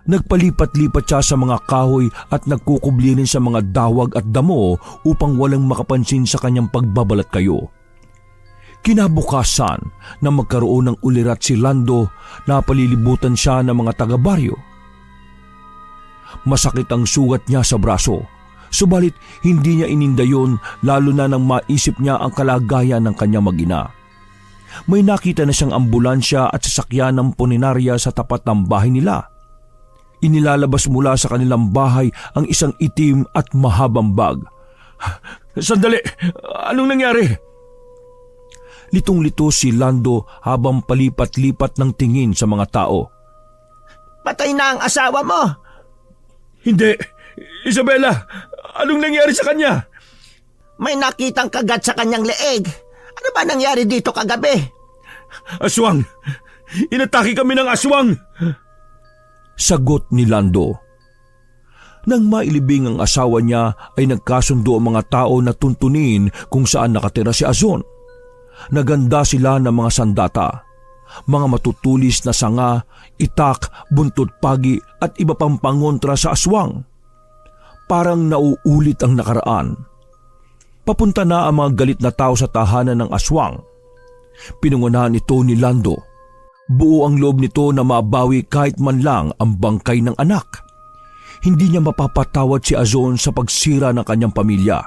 Nagpalipat-lipat siya sa mga kahoy at nagkukublirin sa mga dawag at damo upang walang makapansin sa kanyang pagbabalat kayo. Kinabukasan na magkaroon ng ulirat si Lando, napalilibutan siya ng mga taga-baryo. Masakit ang sugat niya sa braso, subalit hindi niya ininda yun lalo na nang maisip niya ang kalagayan ng kanyang mag-ina. May nakita na siyang ambulansya at sasakyan ng punerarya sa tapat ng bahay nila. Inilalabas mula sa kanilang bahay ang isang itim at mahabang bag. Sandali! Anong nangyari? Litong-lito si Lando habang palipat-lipat ng tingin sa mga tao. Patay na ang asawa mo! Hindi! Isabela! Anong nangyari sa kanya? May nakitang kagat sa kanyang leeg. Ano ba nangyari dito kagabi? Aswang! Inatake kami ng aswang! Sagot ni Lando. Nang mailibing ang asawa niya ay nagkasundo ang mga tao na tuntunin kung saan nakatira si Azon. Naganda sila ng mga sandata. mga matutulis na sanga, itak, buntot pagi at iba pang pangontra sa aswang. Parang nauulit ang nakaraan. Papunta na ang mga galit na tao sa tahanan ng aswang. Pinungunahan ito ni Lando. Buo ang loob nito na mabawi kahit man lang ang bangkay ng anak. Hindi niya mapapatawad si Azon sa pagsira ng kanyang pamilya.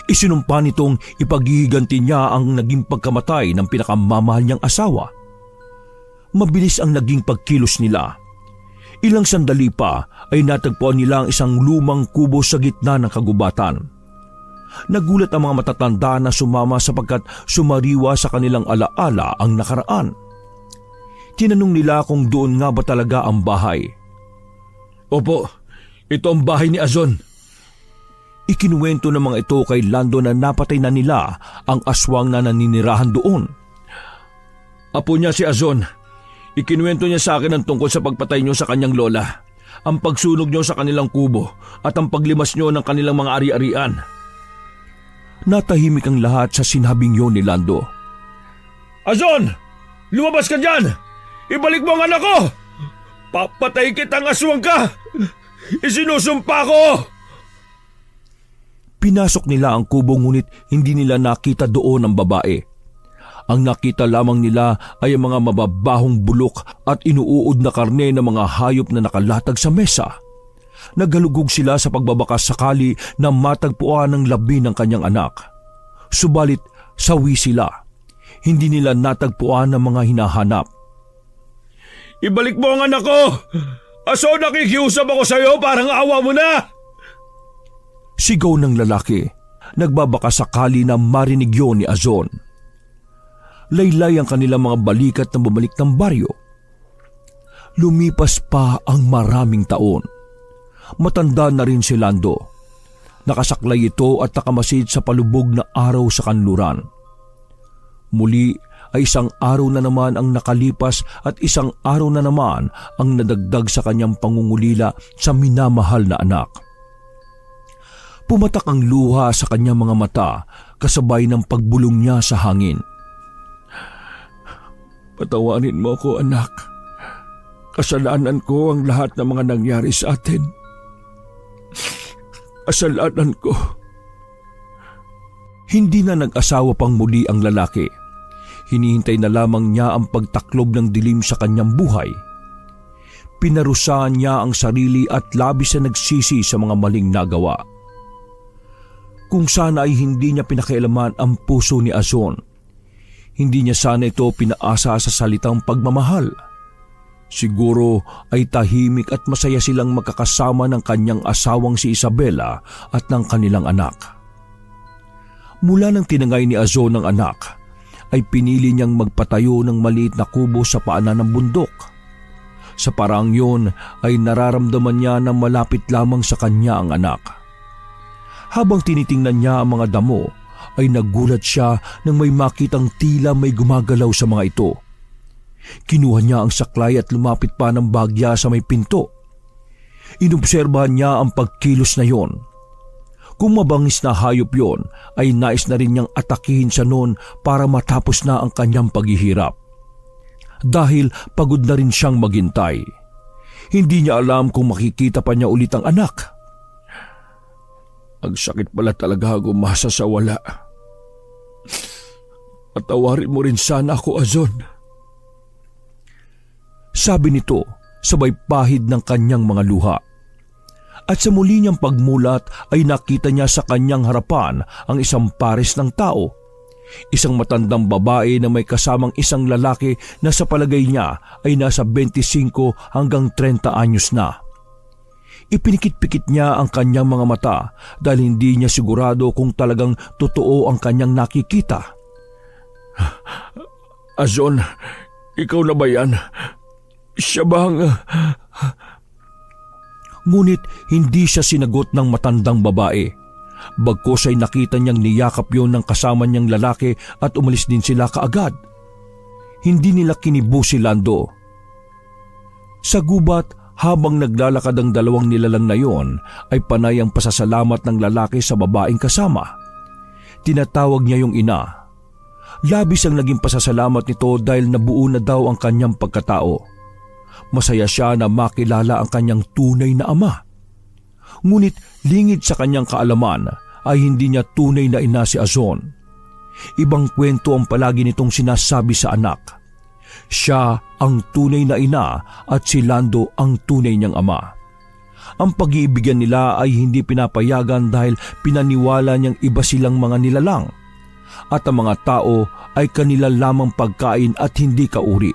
Isinumpa nitong ipaghihiganti niya ang naging pagkamatay ng pinakamamahal niyang asawa. Mabilis ang naging pagkilos nila. Ilang sandali pa ay natagpuan nila ang isang lumang kubo sa gitna ng kagubatan. Nagulat ang mga matatanda na sumama sapagkat sumariwa sa kanilang alaala ang nakaraan. Tinanong nila kung doon nga ba talaga ang bahay. Opo, ito ang bahay ni Azon. Ikinuwento ng mga ito kay Lando na napatay na nila ang aswang na naninirahan doon. Apo niya si Azon. Ikinuwento niya sa akin ang tungkol sa pagpatay niyo sa kanyang lola, ang pagsunog niyo sa kanilang kubo at ang paglimas niyo ng kanilang mga ari-arian. Natahimik ang lahat sa sinabing yun ni Lando. Azon! Lumabas ka dyan! Ibalik mo ang anak ko! Papatay kitang aswang ka! Isinusumpa ko! Pinasok nila ang kubo ngunit hindi nila nakita doon ang babae. Ang nakita lamang nila ay ang mga mababahong bulok at inuuod na karne ng mga hayop na nakalatag sa mesa. Naghalugog sila sa pagbabakas sakali na matagpuan ang labi ng kanyang anak. Subalit sawi sila. Hindi nila natagpuan ang mga hinahanap. Ibalik mo ang anak ko! Aso nakikiusap ako sa iyo, parang awa mo na! Sigaw ng lalaki. Nagbabaka sakali na marinig yun ni Azon. Laylay ang kanilang mga balikat na bumalik ng baryo. Lumipas pa ang maraming taon. Matanda na rin si Lando. Nakasaklay ito at nakamasid sa palubog na araw sa kanluran. Muli ay isang araw na naman ang nakalipas at isang araw na naman ang nadagdag sa kanyang pangungulila sa minamahal na anak. Pumatak ang luha sa kanyang mga mata kasabay ng pagbulong niya sa hangin. Patawarin mo ko, anak. Kasalanan ko ang lahat ng mga nangyari sa atin. Kasalanan ko. Hindi na nag-asawa pang muli ang lalaki. Hinihintay na lamang niya ang pagtaklob ng dilim sa kanyang buhay. Pinarusahan niya ang sarili at labis na nagsisi sa mga maling nagawa. Kung sana ay hindi niya pinakialaman ang puso ni Azon. Hindi niya sana ito pinaasa sa salitang pagmamahal. Siguro ay tahimik at masaya silang magkakasama ng kanyang asawang si Isabela at ng kanilang anak. Mula nang tinangay ni Azon ng anak, ay pinili niyang magpatayo ng maliit na kubo sa paanan ng bundok. Sa paraang yun ay nararamdaman niya na malapit lamang sa kanya ang anak. Habang tinitingnan niya ang mga damo, ay nagulat siya nang may makitang tila may gumagalaw sa mga ito. Kinuha niya ang saklay at lumapit pa ng bagya sa may pinto. Inobserbahan niya ang pagkilos na yon. Kung mabangis na hayop yon, ay nais na rin niyang atakihin siya noon para matapos na ang kanyang paghihirap. Dahil pagod na rin siyang maghintay. Hindi niya alam kung makikita pa niya ulit ang anak. Ang sakit pala talaga gumasa sa wala. Patawarin mo rin sana ako, Azon. Sabi nito, sabay pahid ng kanyang mga luha. At sa muli niyang pagmulat ay nakita niya sa kanyang harapan ang isang pares ng tao. Isang matandang babae na may kasamang isang lalaki na sa palagay niya ay nasa 25 hanggang 30 anyos na. Ipinikit-pikit niya ang kanyang mga mata dahil hindi niya sigurado kung talagang totoo ang kanyang nakikita. Azon, ikaw na ba yan? Siya bang... Ngunit hindi siya sinagot ng matandang babae. Bagkus ay nakita niyang niyakap yon ng kasama niyang lalaki at umalis din sila kaagad. Hindi nila kinibo si Lando. Sa gubat, habang naglalakad ang dalawang nilalang na yon, ay panay ang pasasalamat ng lalaki sa babaeng kasama. Tinatawag niya yung ina. Labis ang naging pasasalamat nito dahil nabuo na daw ang kanyang pagkatao. Masaya siya na makilala ang kanyang tunay na ama. Ngunit lingid sa kanyang kaalaman ay hindi niya tunay na ina si Azon. Ibang kwento ang palagi nitong sinasabi sa anak. Siya ang tunay na ina at si Lando ang tunay niyang ama. Ang pag-iibigan nila ay hindi pinapayagan dahil pinaniwala niyang iba silang mga nilalang at ang mga tao ay kanila lamang pagkain at hindi kauri.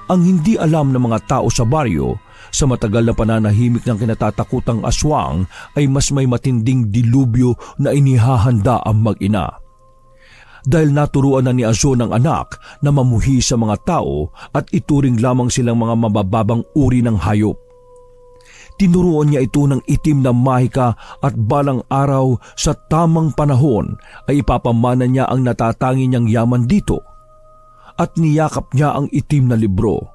Ang hindi alam ng mga tao sa baryo, sa matagal na pananahimik ng kinatatakutang aswang ay mas may matinding dilubyo na inihahanda ang mag-ina. Dahil naturuan na ni Azon ang anak na mamuhi sa mga tao at ituring lamang silang mga mabababang uri ng hayop. Tinuruan niya ito ng itim na mahika at balang araw sa tamang panahon ay ipapamana niya ang natatangi niyang yaman dito. At niyakap niya ang itim na libro.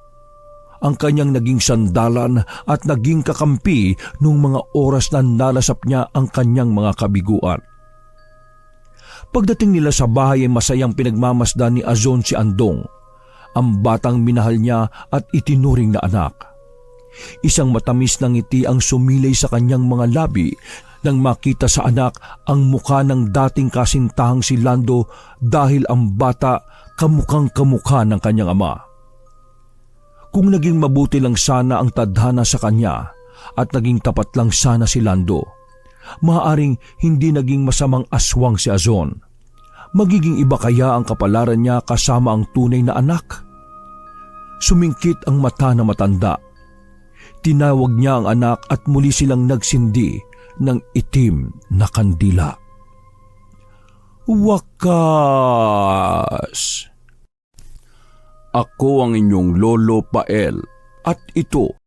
Ang kanyang naging sandalan at naging kakampi nung mga oras na nalasap niya ang kanyang mga kabiguan. Pagdating nila sa bahay ay masayang pinagmamasdan ni Azon si Andong, ang batang minahal niya at itinuring na anak. Isang matamis na ngiti ang sumilay sa kanyang mga labi nang makita sa anak ang mukha ng dating kasintahang si Lando dahil ang bata kamukhang kamukha ng kanyang ama. Kung naging mabuti lang sana ang tadhana sa kanya at naging tapat lang sana si Lando, maaaring hindi naging masamang aswang si Azon. Magiging iba kaya ang kapalaran niya kasama ang tunay na anak? Sumingkit ang mata na matanda. Tinawag niya ang anak at muli silang nagsindi ng itim na kandila. Wakas! Ako ang inyong Lolo Pael at ito